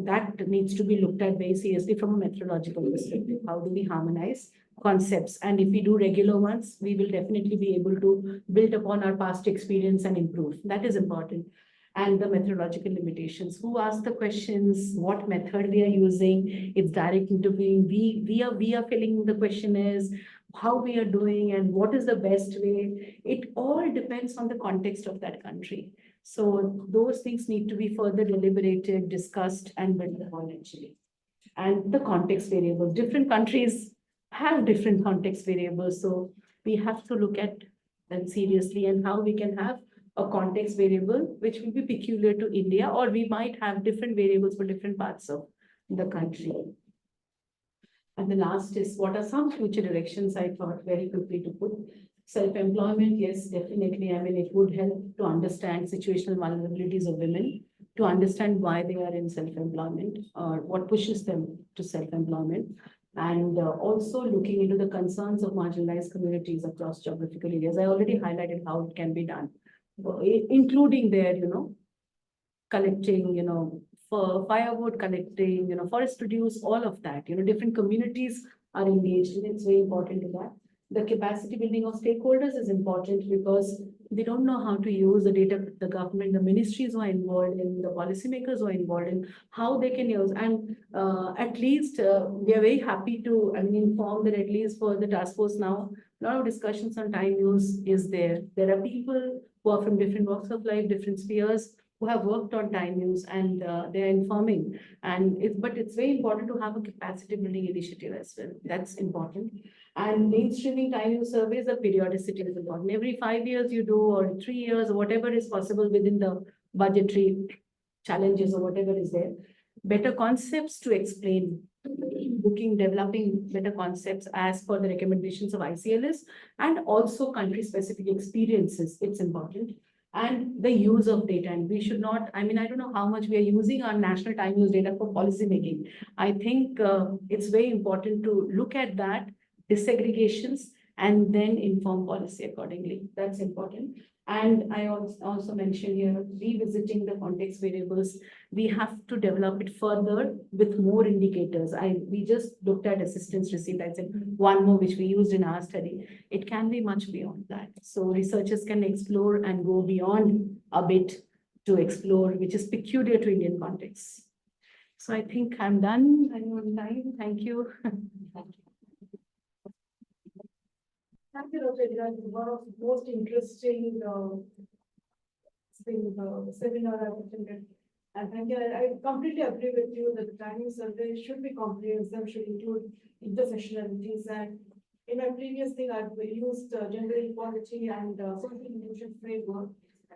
that needs to be looked at very seriously from a methodological perspective. How do we harmonize concepts? And if we do regular ones, we will definitely be able to build upon our past experience and improve. That is important. And the methodological limitations. Who asked the questions? What method we are using? It's direct interviewing. We are filling the questionnaires, how we are doing, and what is the best way. It all depends on the context of that country. So those things need to be further deliberated, discussed, and built upon actually. And the context variables. Different countries have different context variables. So we have to look at them seriously and how we can have a context variable which will be peculiar to India, or we might have different variables for different parts of the country. And the last is, what are some future directions I thought very quickly to put? Self-employment, yes, definitely. I mean, it would help to understand situational vulnerabilities of women, to understand why they are in self-employment or what pushes them to self-employment. And also looking into the concerns of marginalized communities across geographical areas. I already highlighted how it can be done, including their, collecting, for firewood collecting, forest produce, all of that, different communities are engaged in it. It's very important to that. The capacity building of stakeholders is important because they don't know how to use the data, the government, the ministries who are involved in, the policymakers who are involved in, how they can use. And at least we are very happy to, inform that at least for the task force now, a lot of discussions on time use is there. There are people who are from different walks of life, different spheres, who have worked on time use, and they're informing. But it's very important to have a capacity building initiative as well. That's important. And mainstreaming time use surveys, the periodicity is important. Every 5 years you do, or 3 years, or whatever is possible within the budgetary challenges or whatever is there. Better concepts to explain, developing better concepts as per the recommendations of ICLS, and also country-specific experiences. It's important. And the use of data. And we should not, I don't know how much we are using our national time use data for policy making. I think it's very important to look at that, disaggregations, and then inform policy accordingly. That's important. And I also mentioned here, revisiting the context variables. We have to develop it further with more indicators. We just looked at assistance received. I said one more which we used in our study. It can be much beyond that. So researchers can explore and go beyond a bit to explore, which is peculiar to Indian contexts. So I think I'm done. I'm on time. Thank you. Thank you, Dr. Ellina. One of the most interesting seminar I've attended. And thank you. I completely agree with you that the timing survey should be comprehensive, should include intersectionalities. And in my previous thing, I've used gender equality and social inclusion framework,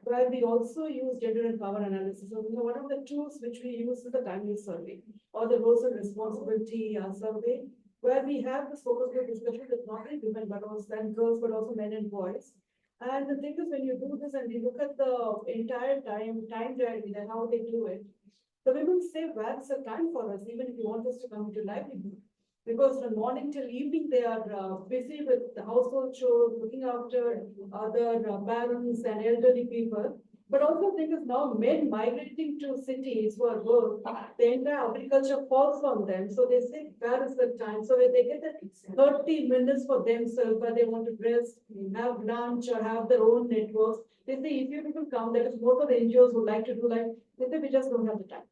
where we also use gender and power analysis. So, one of the tools which we use is the timing survey or the roles and responsibility survey, where we have this focus group discussion with not only women, but also and girls, but also men and boys. And the thing is, when you do this and you look at the entire time journey and how they do it, the women say, well, it's a time for us, even if you want us to come into livelihood. Because from morning till evening, they are busy with the household chores, looking after other parents and elderly people. But also, the thing is now men migrating to cities for work, the entire agriculture falls on them. So they say, where is the time? So when they get that 30 minutes for themselves, where they want to rest, have lunch, or have their own networks, they say, if you people come, that is most of the NGOs would like to do, like, they say, we just don't have the time.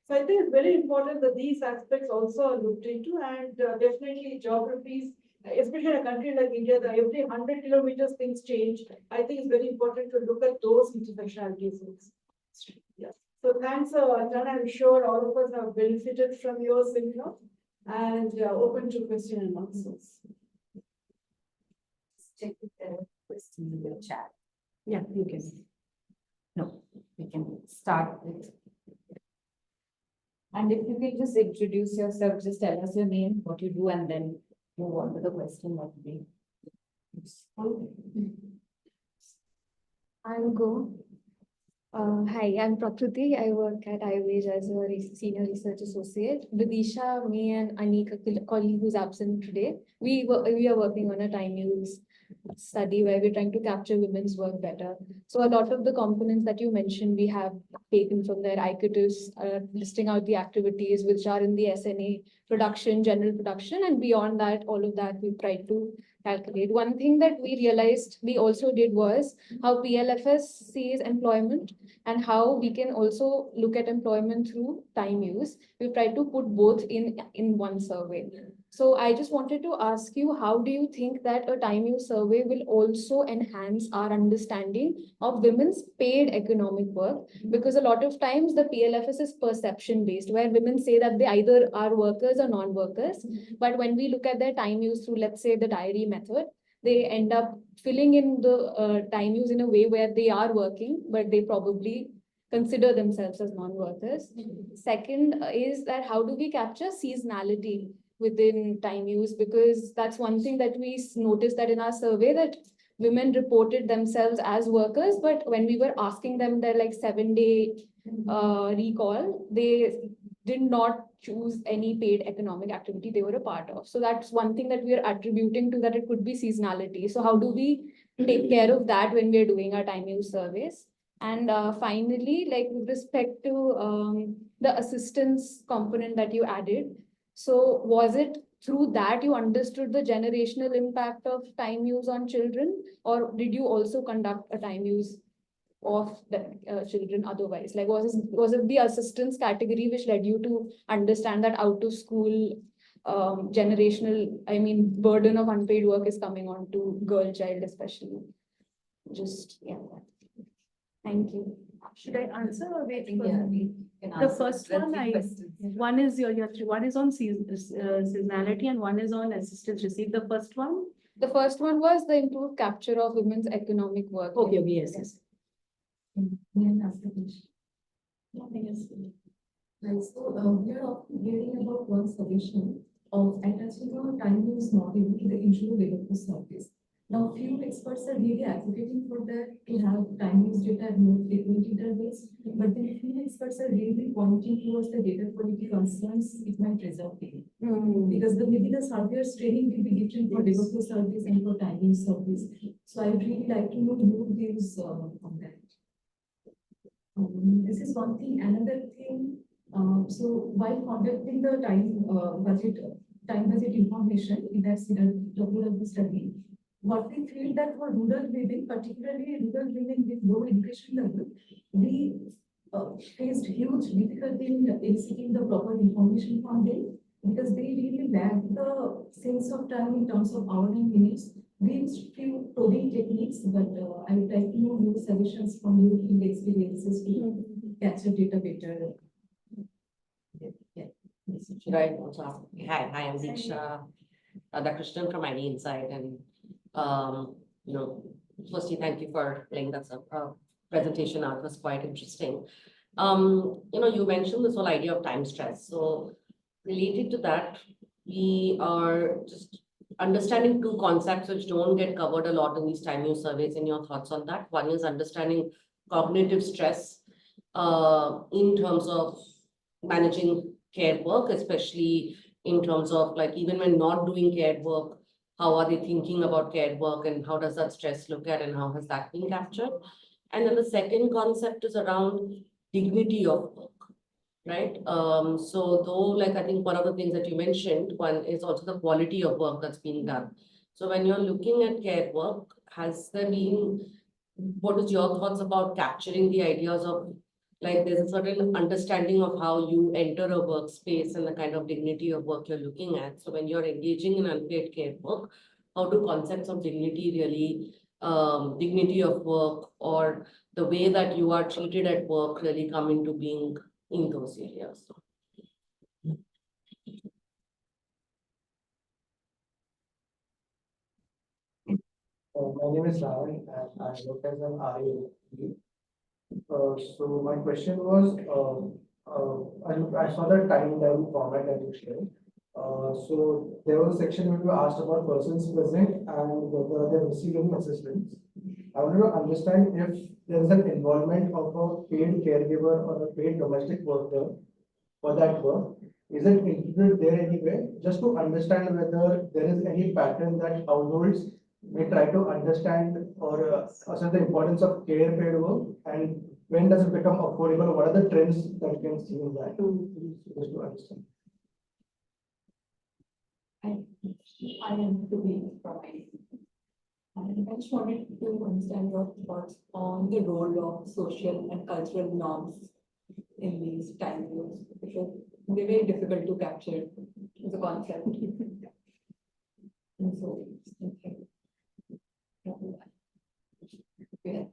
So I think it's very important that these aspects also are looked into, and definitely geographies, especially in a country like India, that every 100 kilometers things change. I think it's very important to look at those intersectionalities. Yeah. So thanks, Ellina. I'm sure all of us have benefited from your seminar, and open to question and answers. Check if there are questions in the chat. Yeah, you can. No, we can start with. And if you can just introduce yourself, just tell us your name, what you do, and then move on to the question that would be. I'm Go. Hi, I'm Prakriti. I work at IWWAGE as a senior research associate. Vidisha, me, and Anika, colleague who's absent today, we are working on a time use study where we're trying to capture women's work better. So a lot of the components that you mentioned, we have taken from there. ICUTUS, listing out the activities which are in the SNA production, general production, and beyond that, all of that we've tried to calculate. One thing that we realized we also did was how PLFS sees employment and how we can also look at employment through time use. We've tried to put both in one survey. So I just wanted to ask you, how do you think that a time use survey will also enhance our understanding of women's paid economic work? Because a lot of times the PLFS is perception based, where women say that they either are workers or non-workers. But when we look at their time use through, let's say, the diary method, they end up filling in the time use in a way where they are working, but they probably consider themselves as non-workers. Second is that how do we capture seasonality within time use? Because that's one thing that we noticed that in our survey that women reported themselves as workers, but when we were asking them their like 7-day recall, they did not choose any paid economic activity they were a part of. So that's one thing that we are attributing to, that it could be seasonality. So how do we take care of that when we're doing our time use surveys? And finally, like with respect to the assistance component that you added, so was it through that you understood the generational impact of time use on children, or did you also conduct a time use of the children otherwise? Like was it the assistance category which led you to understand that out of school generational, I mean, burden of unpaid work is coming on to girl child especially? Just, yeah. Thank you. Should I answer or wait? think, for- yeah, we can The answer first one, three questions. one is one is on seasonality and one is on assistance received. The first one? The first one was the improved capture of women's economic work. Okay, yes. May I ask a question? Right, so we are often hearing about one solution of attaching a time use model to the insurer labor service. Now, few experts are really advocating for that to have time use data at more frequent intervals, but then few experts are really pointing towards the data quality concerns it might result in. Because maybe the surveyor's training will be different for labor force service and for time use service. So I would really like to know your views on that. This is one thing. Another thing, so while conducting the time budget information in that WWW study, what we feel that for rural women, particularly rural women with low education level, we faced huge difficulty in eliciting the proper information from them, because they really lack the sense of time in terms of hours and minutes. We used few probing techniques, but I would like to know your suggestions from your field experiences to capture data better. Yeah. Right. Hi, I'm Diksha Radhakrishnan from ID Insight, and firstly, thank you for laying that presentation out. It was quite interesting. You mentioned this whole idea of time stress. So related to that, we are just understanding two concepts which don't get covered a lot in these time use surveys. And your thoughts on that? One is understanding cognitive stress in terms of managing care work, especially in terms of like even when not doing care work, how are they thinking about care work and how does that stress look at and how has that been captured? And then the second concept is around dignity of work, right? So though, like, I think one of the things that you mentioned, one is also the quality of work that's being done. So when you're looking at care work, has there been, what is your thoughts about capturing the ideas of, like, there's a certain understanding of how you enter a workspace and the kind of dignity of work you're looking at. So when you're engaging in unpaid care work, how do concepts of dignity really, dignity of work or the way that you are treated at work really come into being in those areas? My name is Rahul and I work as an RA. So my question was, I saw the timeline format that you shared. So there was a section where you asked about persons present and whether they receive any assistance. I wanted to understand if there is an involvement of a paid caregiver or a paid domestic worker for that work. Is it included there anywhere? Just to understand whether there is any pattern that households may try to understand or assess the importance of care paid work, and when does it become affordable? What are the trends that you can see in that? Just to understand. I am to be providing. And I just wanted to understand your thoughts on the role of social and cultural norms in these time zones, because they're very difficult to capture as a concept. And so, okay. Yeah.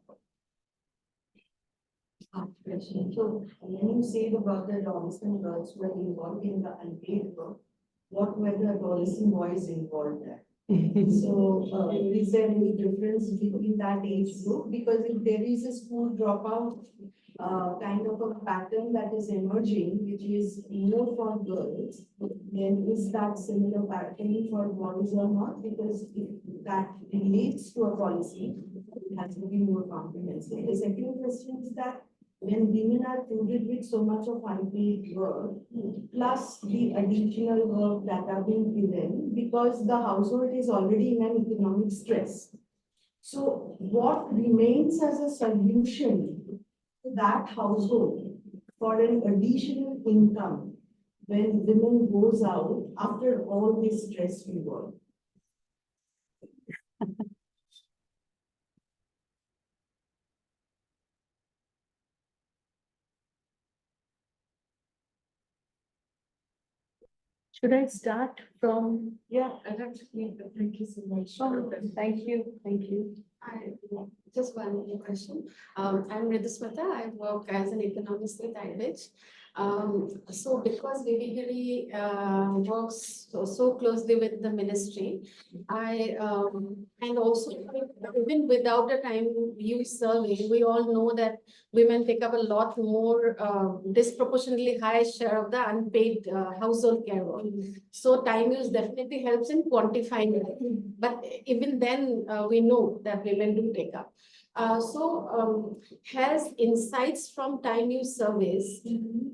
Question. So when you said about the adolescent girls were involved in the unpaid work, what were the adolescent boys involved there? So is there any difference between that age group? Because if there is a school dropout, kind of a pattern that is emerging, which is more for girls, then is that similar pattern for boys or not? Because if that relates to a policy, it has to be more comprehensive. The second question is that when women are loaded with so much of unpaid work, plus the additional work that are being given, because the household is already in an economic stress. So what remains as a solution to that household for an additional income when women goes out after all this stress we work? Should I start from? Yeah, I'd like to thank you so much. Oh, thank you, thank you. I just one more question. I'm Ridhusmita. I work as an economist with IWWAGE. So because Giri works so closely with the ministry, and also even without a time use survey, we all know that women take up a lot more disproportionately high share of the unpaid household care work. So time use definitely helps in quantifying it. But even then, we know that women do take up. Has insights from time use surveys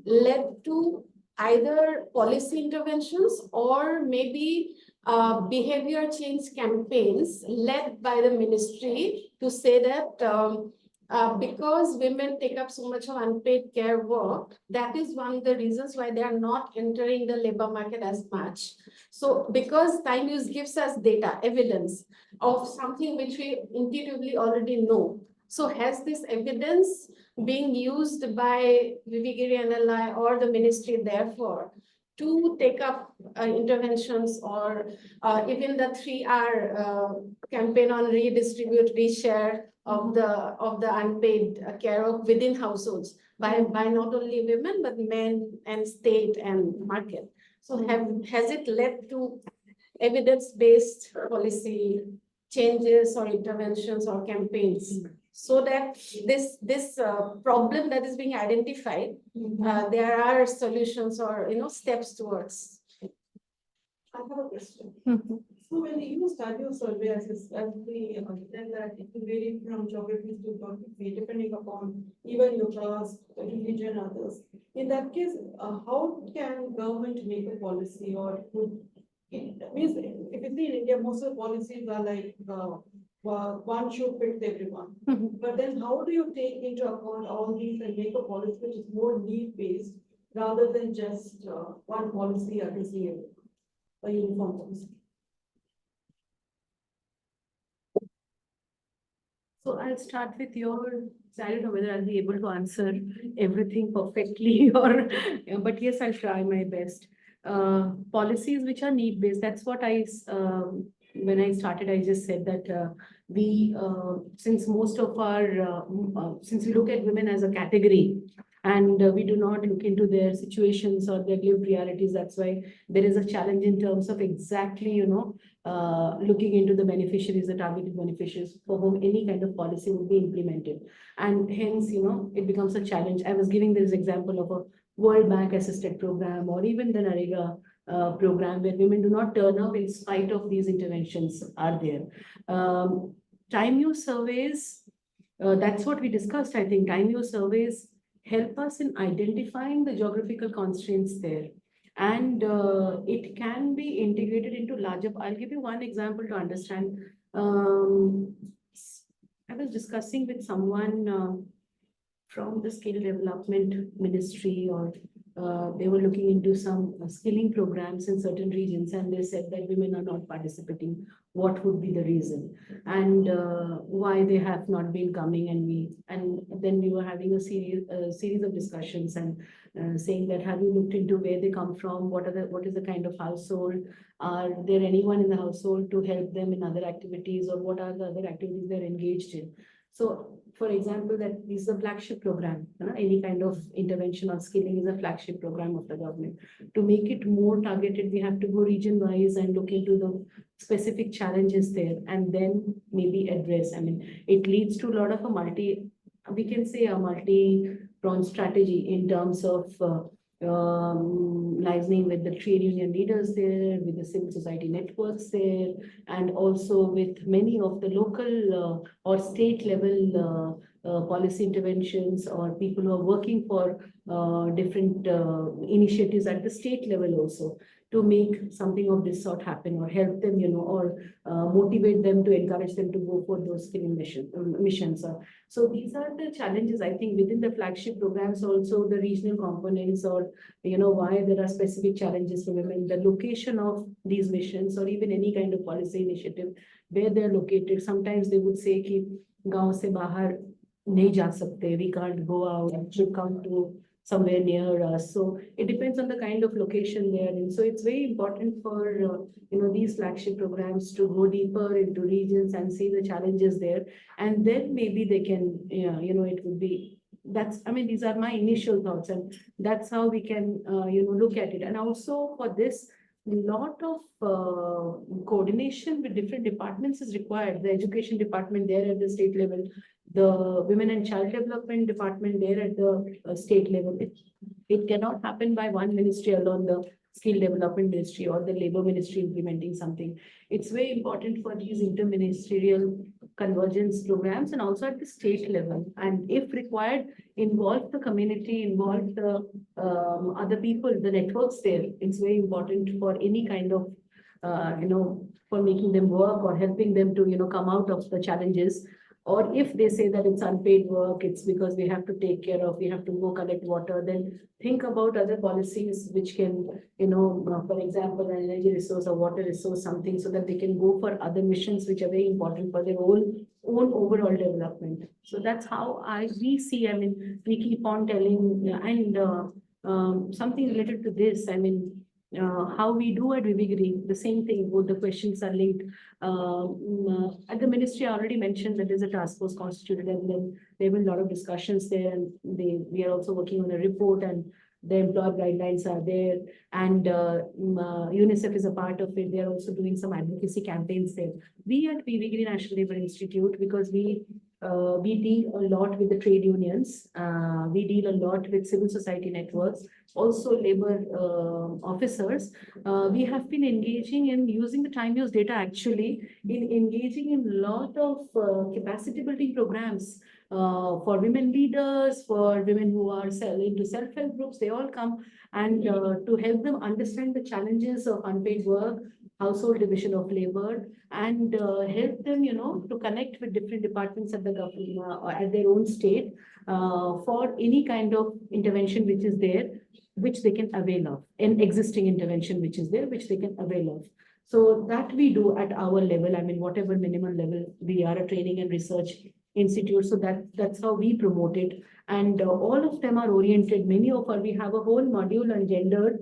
led to either policy interventions or maybe behavior change campaigns led by the ministry to say that because women take up so much of unpaid care work, that is one of the reasons why they are not entering the labor market as much. So because time use gives us data, evidence of something which we intuitively already know. So has this evidence being used by Giri NLI or the ministry therefore to take up interventions or even the 3R campaign on redistribute, reshare of the unpaid care work within households by not only women but men and state and market. So has it led to evidence-based policy changes or interventions or campaigns so that this problem that is being identified, there are solutions or steps towards? I have a question. So when you study your survey as we understand that it will vary from geography to geography, depending upon even your class, religion, others. In that case, how can government make a policy or it means if you see in India, most of the policies are like one shoe fits everyone. But then how do you take into account all these and make a policy which is more need-based rather than just one policy addressing everyone? A uniform policy. So I'll start with your, I don't know whether I'll be able to answer everything perfectly or, but yes, I'll try my best. Policies which are need-based, that's what when I started, I just said that since most of our, since we look at women as a category, and we do not look into their situations or their lived realities, that's why there is a challenge in terms of exactly, looking into the beneficiaries, the targeted beneficiaries for whom any kind of policy would be implemented. And hence, it becomes a challenge. I was giving this example of a World Bank assisted program or even the NREGA program where women do not turn up in spite of these interventions are there. Time use surveys, that's what we discussed. I think time use surveys help us in identifying the geographical constraints there. And it can be integrated into larger. I'll give you one example to understand. I was discussing with someone from the skill development ministry, or they were looking into some skilling programs in certain regions, and they said that women are not participating. What would be the reason, and why they have not been coming? And then we were having a series of discussions and saying that, have you looked into where they come from? What is the kind of household? Are there anyone in the household to help them in other activities, or what are the other activities they're engaged in? So, for example, that this is a flagship program. Any kind of intervention on skilling is a flagship program of the government. To make it more targeted, we have to go region-wise and look into the specific challenges there, and then maybe address. I mean, it leads to a lot of a multi-pronged strategy in terms of liaising with the trade union leaders there, with the civil society networks there, and also with many of the local or state level policy interventions, or people who are working for different initiatives at the state level also, to make something of this sort happen, or help them, or motivate them, to encourage them to go for those skilling missions. So these are the challenges, I think, within the flagship programs, also the regional components, or, why there are specific challenges for women, the location of these missions, or even any kind of policy initiative, where they're located. Sometimes they would say, ki, gaon se bahar nahi ja sakte, we can't go out, and should come to somewhere near us. So it depends on the kind of location there. And so it's very important for, these flagship programs to go deeper into regions and see the challenges there. And then maybe they can, it would be, these are my initial thoughts, and that's how we can, look at it. And also for this, a lot of coordination with different departments is required. The education department there at the state level, the women and child development department there at the state level. It cannot happen by one ministry alone, the skill development ministry or the labor ministry implementing something. It's very important for these interministerial convergence programs, and also at the state level. And if required, involve the community, involve the other people, the networks there. It's very important for any kind of, for making them work or helping them to, come out of the challenges. Or if they say that it's unpaid work, it's because we have to take care of, we have to go collect water, then think about other policies which can, for example, an energy resource or water resource, something, so that they can go for other missions which are very important for their own overall development. So that's how we see, we keep on telling, and something related to this, how we do at IWWAGE, the same thing, both the questions are linked. At the ministry, I already mentioned that there's a task force constituted, and then there have been a lot of discussions there, and we are also working on a report, and the employer guidelines are there, and UNICEF is a part of it. They are also doing some advocacy campaigns there. We at IWWAGE National Labour Institute, because we deal a lot with the trade unions, we deal a lot with civil society networks, also labor officers. We have been engaging in using the time use data, actually, in engaging in a lot of capacity building programs for women leaders, for women who are into self-help groups. They all come, and to help them understand the challenges of unpaid work, household division of labor, and help them, to connect with different departments at the government, at their own state, for any kind of intervention which is there, which they can avail of, an existing intervention which is there, which they can avail of. So that we do at our level, whatever minimum level, we are a training and research institute, so that's how we promote it. And all of them are oriented, we have a whole module on gender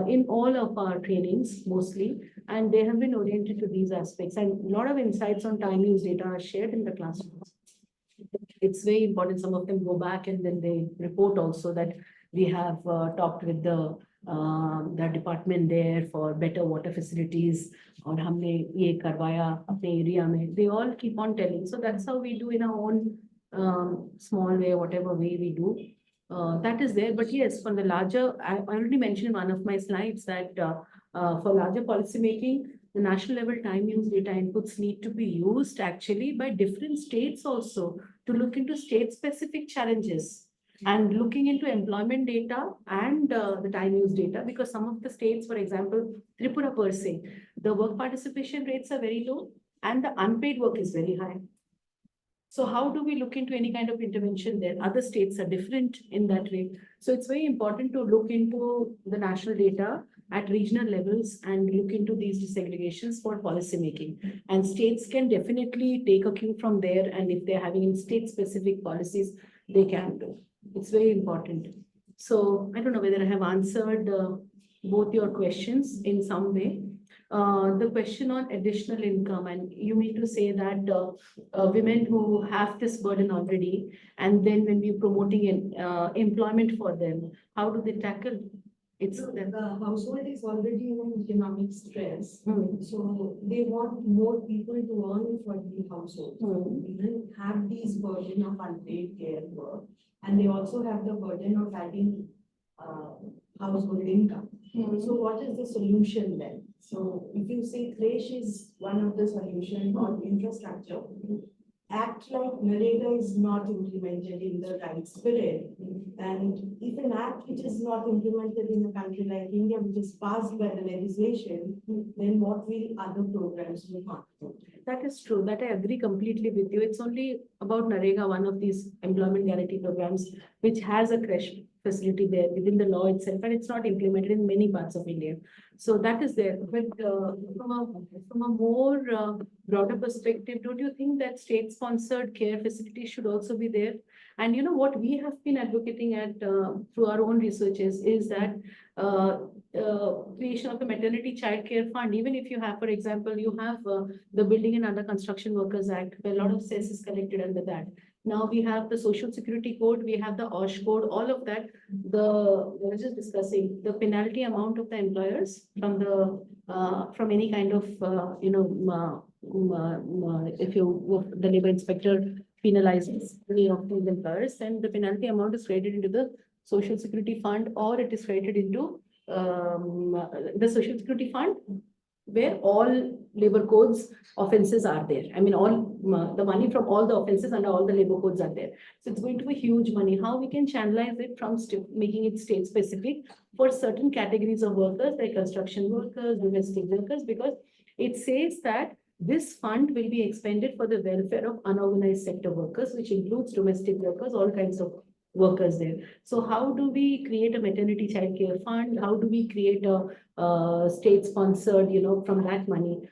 in all of our trainings, mostly, and they have been oriented to these aspects, and a lot of insights on time use data are shared in the classrooms. It's very important. Some of them go back and then they report also that we have talked with the department there for better water facilities, or humne ye karwaya apne area mein. They all keep on telling. So that's how we do in our own small way, whatever way we do. That is there, but yes, for the larger, I already mentioned in one of my slides that for larger policy making, the national level time use data inputs need to be used actually by different states also to look into state specific challenges and looking into employment data and the time use data, because some of the states, for example, Tripura per se, the work participation rates are very low and the unpaid work is very high. So how do we look into any kind of intervention there? Other states are different in that way. So it's very important to look into the national data at regional levels and look into these desegregations for policy making. And states can definitely take a cue from there. And if they're having state specific policies, they can do. It's very important. So I don't know whether I have answered both your questions in some way. The question on additional income, and you mean to say that women who have this burden already, and then when we're promoting employment for them, how do they tackle? It's The household is already in economic stress, Hmm. so they want more people to earn for the household. Even have these burden of unpaid care work, and they also have the burden of adding household income. So what is the solution then? So if you say creche is one of the solution or infrastructure, act like Narega is not implemented in the right spirit. And if an act which is not implemented in a country like India, which is passed by the legislation, then what will other programs do not do? That is true. That I agree completely with you. It's only about Narega, one of these employment guarantee programs, which has a creche facility there within the law itself, and it's not implemented in many parts of India. So that is there. But from a more broader perspective, don't you think that state-sponsored care facilities should also be there? And you know what we have been advocating at through our own researches is that creation of a maternity child care fund. Even if you have, for example, you have the Building and Under Construction Workers Act, where a lot of cess is collected under that. Now we have the Social Security Code, we have the OSH code, all of that. We were just discussing the penalty amount of the employers from the from any kind of if the labor inspector penalizes any of these employers, then the penalty amount is credited into the Social Security Fund, or it is credited into the Social Security Fund, where all labor codes offenses are there. I mean, all the money from all the offenses under all the labor codes are there. So it's going to be huge money. How we can channelize it from making it state specific for certain categories of workers like construction workers, domestic workers, because it says that this fund will be expended for the welfare of unorganized sector workers, which includes domestic workers, all kinds of workers there. So how do we create a maternity child care fund? How do we create a state-sponsored, from that money,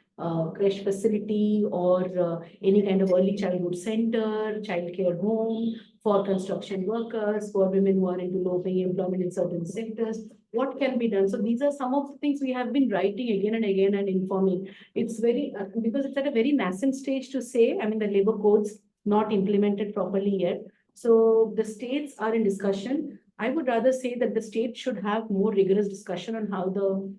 creche facility or any kind of early childhood center, child care home for construction workers, for women who are into low-paying employment in certain sectors? What can be done? So these are some of the things we have been writing again and again and informing. It's very, because it's at a very nascent stage to say, I mean, the labor codes not implemented properly yet. So the states are in discussion. I would rather say that the state should have more rigorous discussion on how the,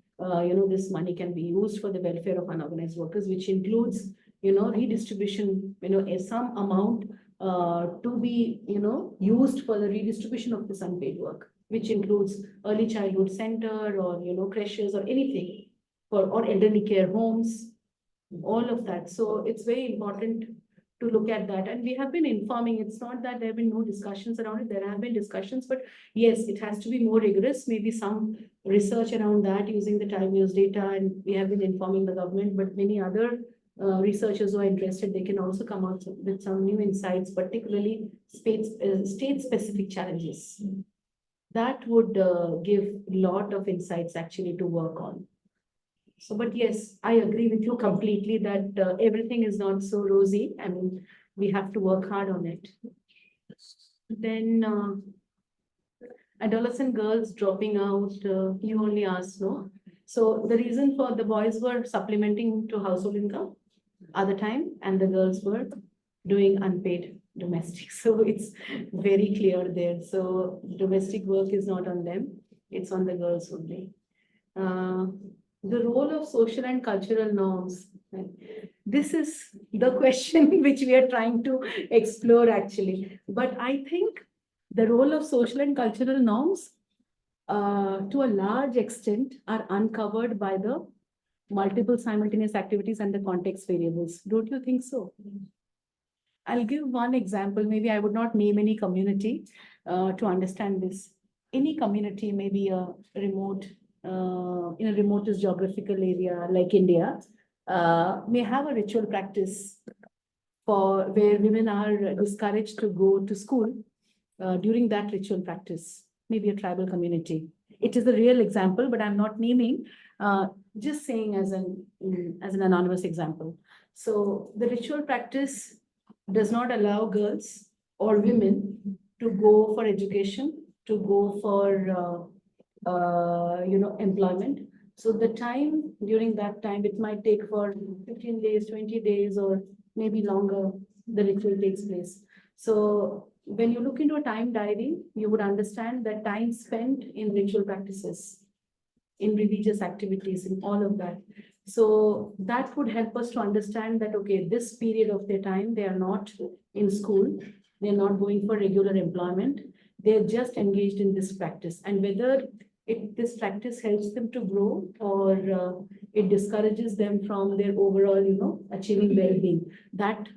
this money can be used for the welfare of unorganized workers, which includes, redistribution, some amount to be, used for the redistribution of this unpaid work, which includes early childhood center or, creches or anything or elderly care homes, all of that. So it's very important to look at that. And we have been informing, it's not that there have been no discussions around it, there have been discussions, but yes, it has to be more rigorous, maybe some research around that using the time use data, and we have been informing the government, but many other researchers who are interested, they can also come out with some new insights, particularly state-specific challenges. That would give a lot of insights actually to work on. So, but yes, I agree with you completely that everything is not so rosy. I mean, we have to work hard on it. Then adolescent girls dropping out, you only asked, no? So the reason for the boys were supplementing to household income other time, and the girls were doing unpaid domestic. So it's very clear there. So domestic work is not on them, it's on the girls only. The role of social and cultural norms. This is the question which we are trying to explore actually. But I think the role of social and cultural norms, to a large extent, are uncovered by the multiple simultaneous activities and the context variables. Don't you think so? I'll give one example. Maybe I would not name any community to understand this. Any community, maybe a remote, in a remotest geographical area like India, may have a ritual practice for where women are discouraged to go to school during that ritual practice, maybe a tribal community. It is a real example, but I'm not naming, just saying as an anonymous example. So the ritual practice does not allow girls or women to go for education, to go for employment. So the time during that time, it might take for 15 days, 20 days, or maybe longer, the ritual takes place. So when you look into a time diary, you would understand that time spent in ritual practices, in religious activities, in all of that. So that would help us to understand that, okay, this period of their time, they are not in school, they're not going for regular employment, they're just engaged in this practice. And whether this practice helps them to grow or it discourages them from their overall, achieving well-being, that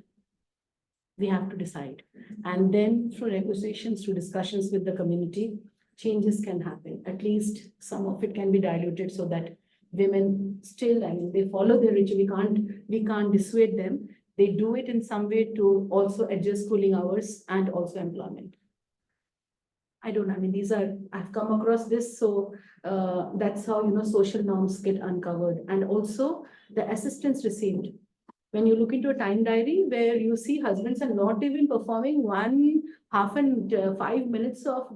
we have to decide. And then through negotiations, through discussions with the community, changes can happen. At least some of it can be diluted so that women still, they follow their ritual. We can't dissuade them. They do it in some way to also adjust schooling hours and also employment. I've come across this, so that's how, social norms get uncovered. And also the assistance received. When you look into a time diary where you see husbands are not even performing 5 minutes of,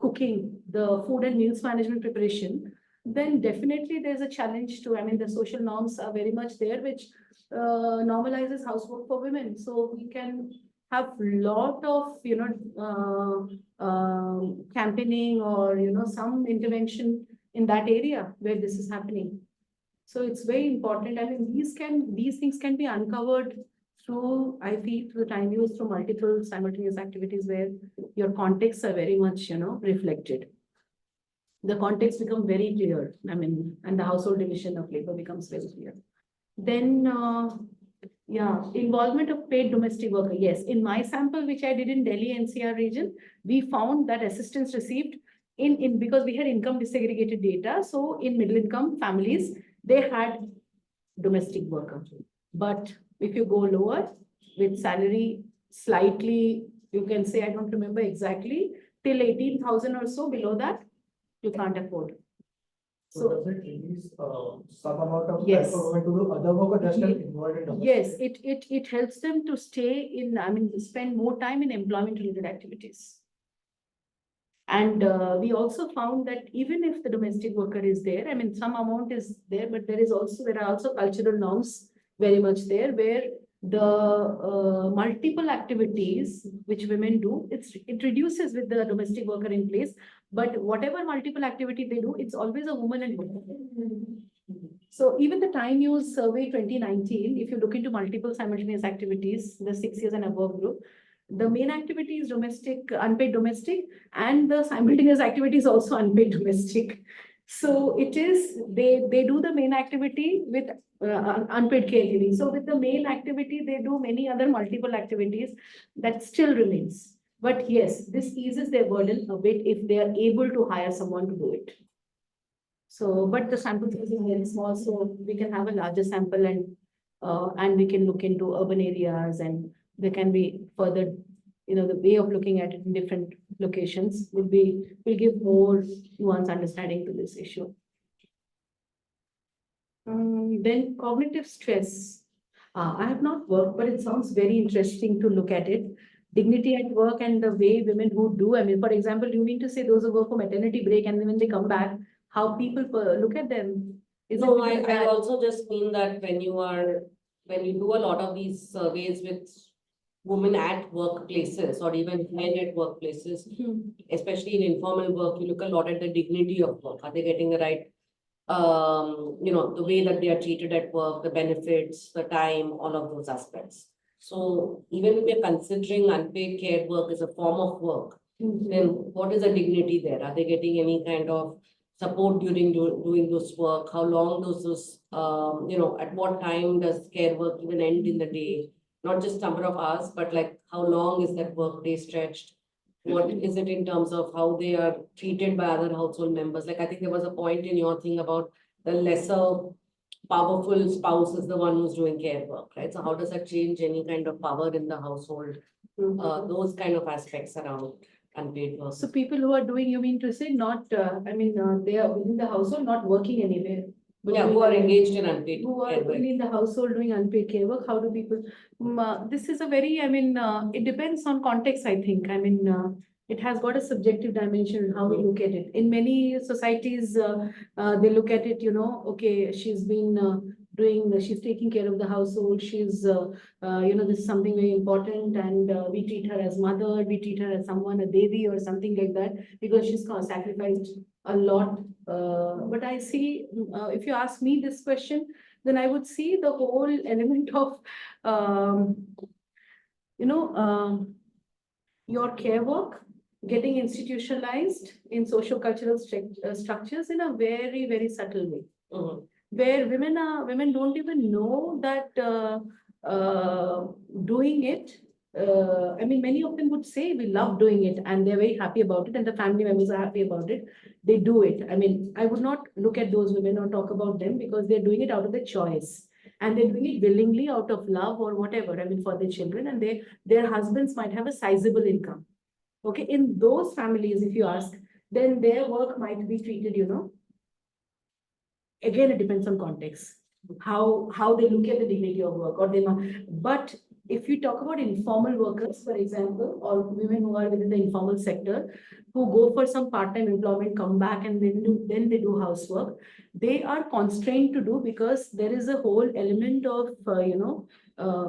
cooking, the food and meals management preparation, then definitely there's a challenge to, the social norms are very much there, which normalizes housework for women. So we can have lot of, campaigning or, some intervention in that area where this is happening. So it's very important. These things can be uncovered through, I feel, through the time use, through multiple simultaneous activities where your contexts are very much, reflected. The context becomes very clear. And the household division of labor becomes very clear. Then, involvement of paid domestic worker. Yes, in my sample, which I did in Delhi NCR region, we found that assistance received because we had income disaggregated data. So in middle income families, they had domestic worker. But if you go lower with salary slightly, you can say, I don't remember exactly, till 18,000 or so, below that, you can't afford. So does it release some amount of Yes. time for women to do other work or just involved in domestic? Yes, it helps them to stay in, spend more time in employment related activities. And we also found that even if the domestic worker is there, some amount is there, but there are also cultural norms very much there where the multiple activities which women do, it reduces with the domestic worker in place. But whatever multiple activity they do, it's always a woman and woman. So even the time use survey 2019, if you look into multiple simultaneous activities, the 6 years and above group, the main activity is domestic, unpaid domestic, and the simultaneous activity is also unpaid domestic. So it is, they do the main activity with unpaid caregiving. So with the main activity, they do many other multiple activities that still remains. But yes, this eases their burden a bit if they are able to hire someone to do it. So, but the sample size is very small, so we can have a larger sample and we can look into urban areas, and there can be further, the way of looking at it in different locations will give more nuanced understanding to this issue. Then cognitive stress. I have not worked, but it sounds very interesting to look at it. Dignity at work and the way women who do, for example, you mean to say those who go for maternity break and then when they come back, how people look at them? No, I also just mean that when you do a lot of these surveys with women at workplaces or even men at workplaces, especially in informal work, you look a lot at the dignity of work. Are they getting the right, the way that they are treated at work, the benefits, the time, all of those aspects. So even if we're considering unpaid care work as a form of work, then what is the dignity there? Are they getting any kind of support during doing this work? How long does this, at what time does care work even end in the day? Not just number of hours, but like how long is that work day stretched? What is it in terms of how they are treated by other household members? Like I think there was a point in your thing about the lesser powerful spouse is the one who's doing care work, right? So how does that change any kind of power in the household? Those kind of aspects around unpaid work. So people who are doing, you mean to say not, they are within the household, not working anywhere. but Yeah, who doing are un- engaged in unpaid Who are care work. only in the household doing unpaid care work, how do people, this is a very, it depends on context, I think. It has got a subjective dimension, how we look at it. In many societies, they look at it, okay, she's been she's taking care of the household, she's, this is something very important, and we treat her as mother, we treat her as someone, a devi or something like that, because she's sacrificed a lot. But I see, if you ask me this question, then I would see the whole element of, your care work getting institutionalized in socio-cultural structures in a very, very subtle way. Where women don't even know that doing it. Many of them would say we love doing it and they're very happy about it and the family members are happy about it. They do it. I would not look at those women or talk about them because they're doing it out of their choice. And they're doing it willingly out of love or whatever, for their children, and their husbands might have a sizable income. Okay, in those families, if you ask, then their work might be treated, again, it depends on context, how they look at the dignity of work, or they not. But if you talk about informal workers, for example, or women who are within the informal sector, who go for some part-time employment, come back and then they do housework, they are constrained to do because there is a whole element of,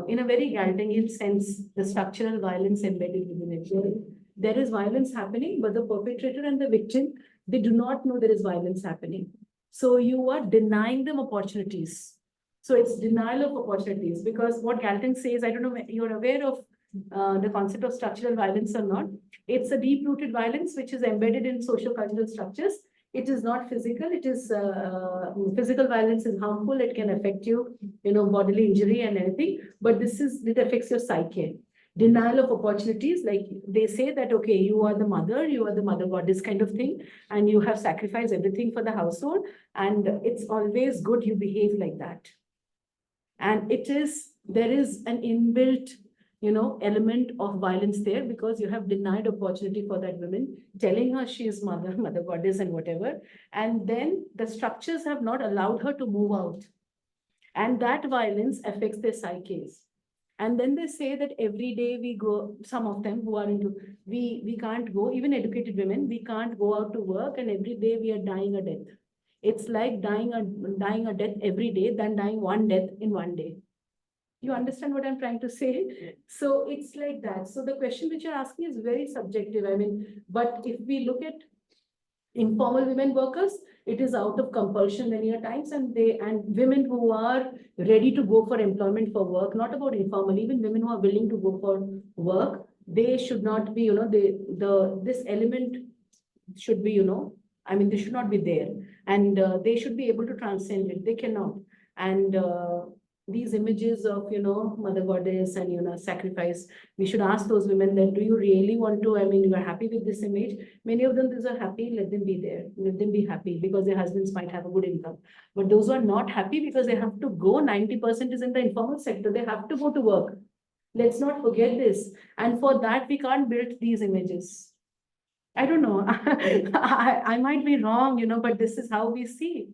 in a very egalitarian sense, the structural violence embedded within it. There is violence happening, but the perpetrator and the victim, they do not know there is violence happening. So you are denying them opportunities. So it's denial of opportunities, because what Galton says, I don't know if you're aware of the concept of structural violence or not. It's a deep-rooted violence which is embedded in social cultural structures. It is not physical. It is physical violence is harmful. It can affect you, bodily injury and anything. But it affects your psyche. Denial of opportunities, like they say that, okay, you are the mother goddess kind of thing, and you have sacrificed everything for the household, and it's always good you behave like that. And there is an inbuilt, element of violence there, because you have denied opportunity for that woman, telling her she is mother goddess and whatever, and then the structures have not allowed her to move out. And that violence affects their psyches. And then they say that every day we go, some of them who are we can't go, even educated women, we can't go out to work, and every day we are dying a death. It's like dying a death every day than dying one death in one day. You understand what I'm trying to say? So it's like that. So the question which you're asking is very subjective. But if we look at informal women workers, it is out of compulsion many a times, and women who are ready to go for employment for work, not about informal, even women who are willing to go for work, they should not be, this element should be, they should not be there, and they should be able to transcend it. They cannot. And these images of, mother goddess and, sacrifice, we should ask those women that, do you really want to, you are happy with this image? Many of them, these are happy, let them be there. Let them be happy because their husbands might have a good income. But those who are not happy because they have to go, 90% is in the informal sector, they have to go to work. Let's not forget this. And for that, we can't build these images. I don't know. I might be wrong, but this is how we see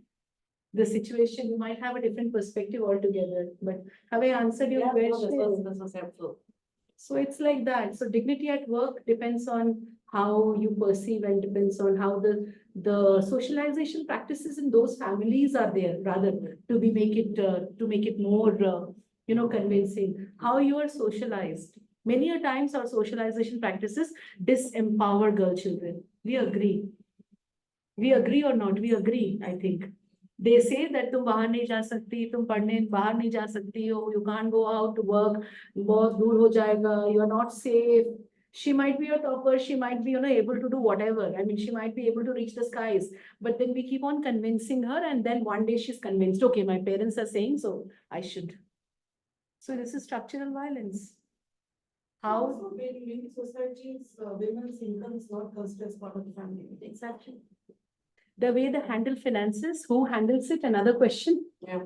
the situation. You might have a different perspective altogether, but have I answered your question? This was helpful. So it's like that. So dignity at work depends on how you perceive, and depends on how the socialization practices in those families are there, rather to make it more convincing. How you are socialized. Many a times our socialization practices disempower girl children. We agree. We agree or not? We agree, I think. they say that तुम बाहर नहीं जा सकती, तुम पढ़ने बाहर नहीं जा सकती हो, you can't go out to work, बहुत दूर हो जाएगा, you are not safe. She might be a topper, she might be, able to do whatever. I mean, she might be able to reach the skies, but then we keep on convincing her, and then one day she's convinced, okay, my parents are saying, so I should. So this is structural violence. How? Also, many societies, women's income is not considered as part of the family. Exactly. The way they handle finances, who handles it, another question. Yeah.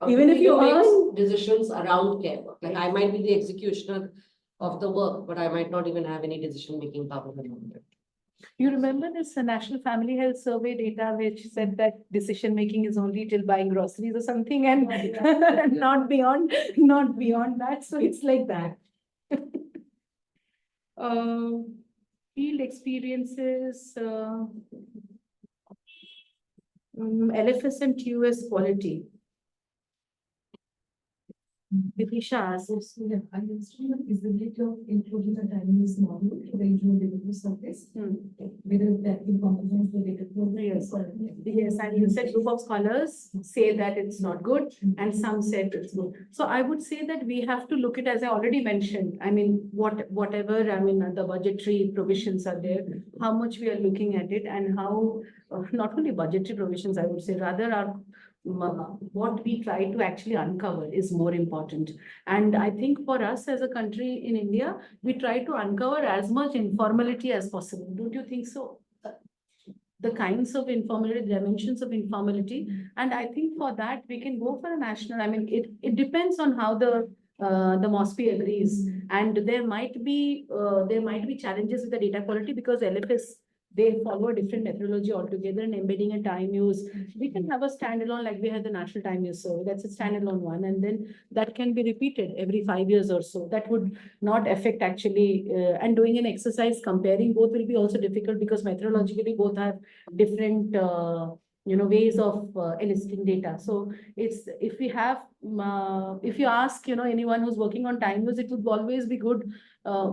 Even if you make earn- decisions around care work, like I might be the executioner of the work, but I might not even have any decision-making power around it. You remember this National Family Health Survey data which said that decision making is only till buying groceries or something, and not beyond that. So it's like that. Field experiences, LFS and TUS quality. Vidisha asks, So, yeah, I understand the feasibility of including the Chinese model to the usual delivery service, whether that will compromise the data flow. Yes. Yes, and you said group of scholars say that it's not good, and some said it's good. So I would say that we have to look at, as I already mentioned, I mean, whatever, I mean, the budgetary provisions are there, how much we are looking at it, and how, not only budgetary provisions, I would say, rather our what we try to actually uncover is more important. And I think for us as a country in India, we try to uncover as much informality as possible. Don't you think so? The kinds of informality, dimensions of informality. And I think for that, we can go for a national, I mean, it depends on how the MOSPI agrees. And there might be challenges with the data quality because LFS, they follow a different methodology altogether, and embedding a time use. We can have a standalone, like we had the national time use survey, that's a standalone one, and then that can be repeated every 5 years or so. That would not affect actually, and doing an exercise comparing both will be also difficult because methodologically both have different ways of eliciting data. So it's, if we have, if you ask, anyone who's working on time use, it would always be good,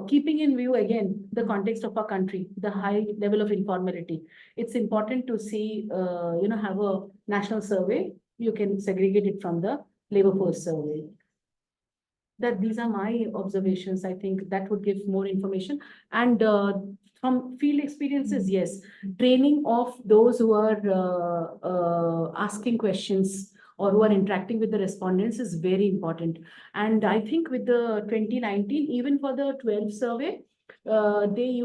keeping in view again the context of our country, the high level of informality. It's important to see, have a national survey. You can segregate it from the labor force survey. That these are my observations. I think that would give more information. And from field experiences, yes, training of those who are asking questions or who are interacting with the respondents is very important. And I think with the 2019, even for the 12 survey, they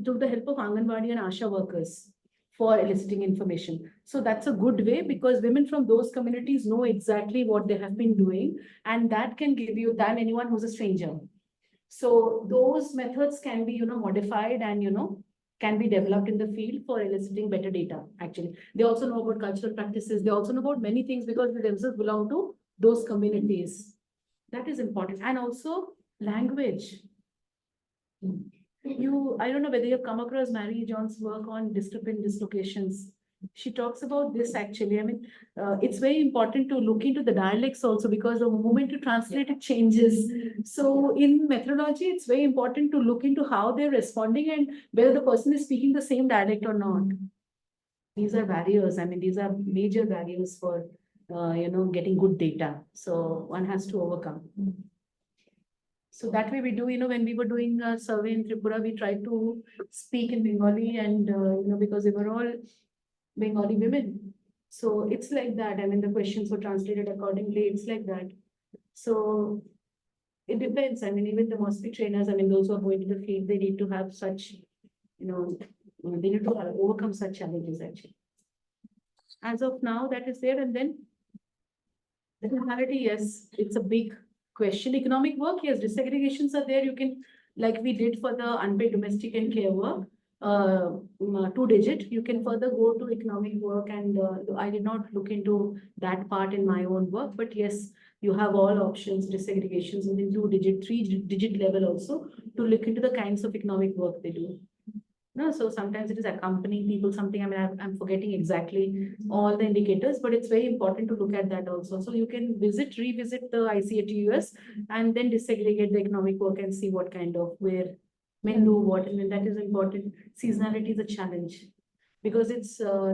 took the help of Anganwadi and Asha workers for eliciting information. So that's a good way because women from those communities know exactly what they have been doing, and that can give you than anyone who's a stranger. So those methods can be, modified and, can be developed in the field for eliciting better data. Actually, they also know about cultural practices. They also know about many things because they themselves belong to those communities. That is important. And also language. I don't know whether you've come across Mary John's work on dystrophin dislocations. She talks about this actually. I mean, it's very important to look into the dialects also because the moment you translate, it changes. So in methodology, it's very important to look into how they're responding and whether the person is speaking the same dialect or not. These are barriers. I mean, these are major barriers for, getting good data. So one has to overcome. So that way we do, when we were doing a survey in Tripura, we tried to speak in Bengali and, because they were all Bengali women. So it's like that. I mean, the questions were translated accordingly. It's like that. So it depends. I mean, even the MOSPI trainers, I mean, those who are going to the field, they need to have such, they need to overcome such challenges actually. As of now, that is there. And then the reality, yes, it's a big question. Economic work, yes, disaggregations are there. You can, like we did for the unpaid domestic and care work, 2-digit, you can further go to economic work, and I did not look into that part in my own work, but yes, you have all options, disaggregations within 2-digit, 3-digit level also to look into the kinds of economic work they do. No, so sometimes it is accompanying people something. I mean, I'm forgetting exactly all the indicators, but it's very important to look at that also. So you can revisit the ICATUS and then disaggregate the economic work and see what kind of where men do what, and then that is important. Seasonality is a challenge because it's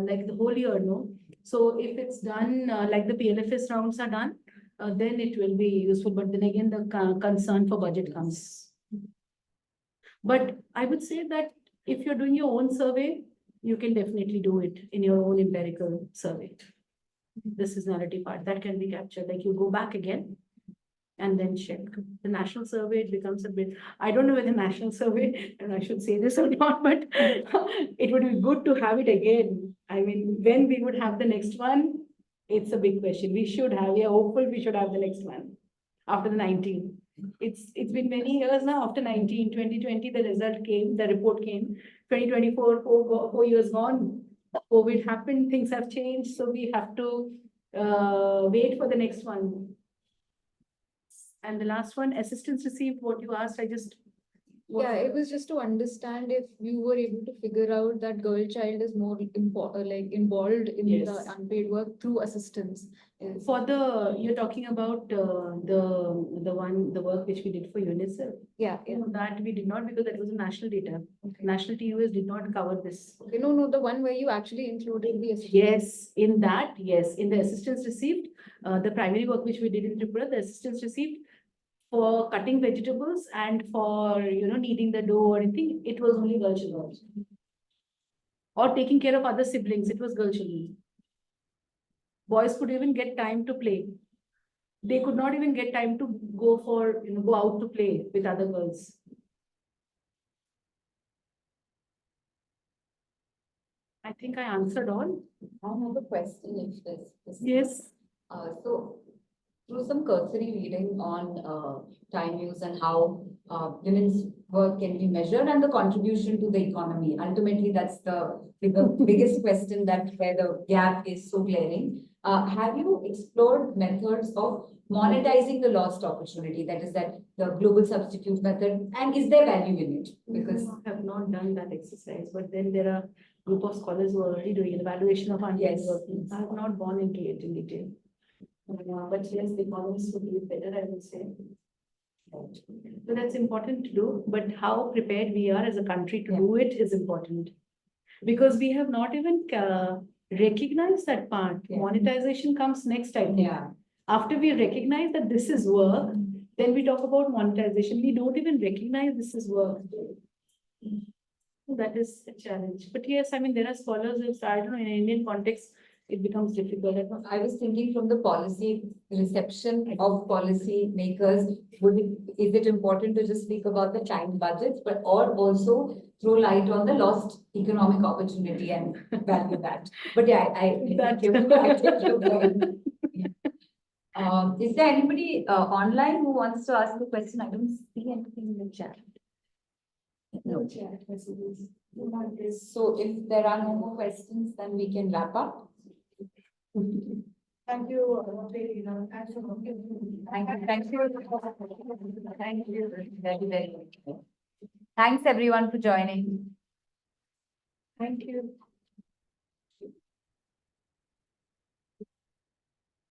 like the whole year, no? So if it's done, like the PLFS rounds are done, then it will be useful, but then again, the concern for budget comes. But I would say that if you're doing your own survey, you can definitely do it in your own empirical survey. This is narrative part that can be captured, like you go back again and then check. The national survey, it becomes a bit, I don't know whether national survey, and I should say this or not, but it would be good to have it again. I mean, when we would have the next one, it's a big question. We are hopeful we should have the next one after the 19. It's been many years now after 19, 2020, the result came, the report came, 2024, 4 years gone. COVID happened, things have changed, so we have to wait for the next one. And the last one, assistance received, what you asked, I just. Yeah, it was just to understand if you were able to figure out that girl child is more involved in Yes. the unpaid work through assistance. For the, you're talking about the work which we did for UNICEF. Yeah, You yeah. know, that we did not, because that was a national data. Okay. National TUS did not cover this. Okay, no, the one where you actually included the assistance. Yes, in that, yes, in the assistance received, the primary work which we did in Tripura, the assistance received for cutting vegetables and for, kneading the dough or anything, it was only girl children. Or taking care of other siblings, it was girl children. Boys could even get time to play. They could not even get time to go out to play with other girls. I think I answered all. I have a question if this. Yes. So through some cursory reading on time use and how women's work can be measured and the contribution to the economy. Ultimately, that's the biggest question where the gap is so glaring. Have you explored methods of monetizing the lost opportunity? That is the global substitute method, and is there value in it? Because I have not done that exercise, but then there are group of scholars who are already doing evaluation of unpaid Yes. work. I have not gone into it in detail. But yes, the economists would do it better, I would say. So that's important to do, but how prepared we are as a country to do it is important. Because we have not even recognized that part. Yeah. Monetization comes next, I think. yeah, After we recognize that this is work, then we talk about monetization. We don't even recognize this is work. That is a challenge. But yes, I mean, there are scholars who I don't know, in an Indian context, it becomes difficult. I was thinking from the policy reception of policy makers, is it important to just speak about the time budgets, or also throw light on the lost economic opportunity and value that? But yeah, I take your point. Is there anybody online who wants to ask a question? I don't see anything in the chat. No chat. So if there are no more questions, then we can wrap up. Thank you. Thank you. Thank you. Very, very much. Thanks everyone for joining. Thank you.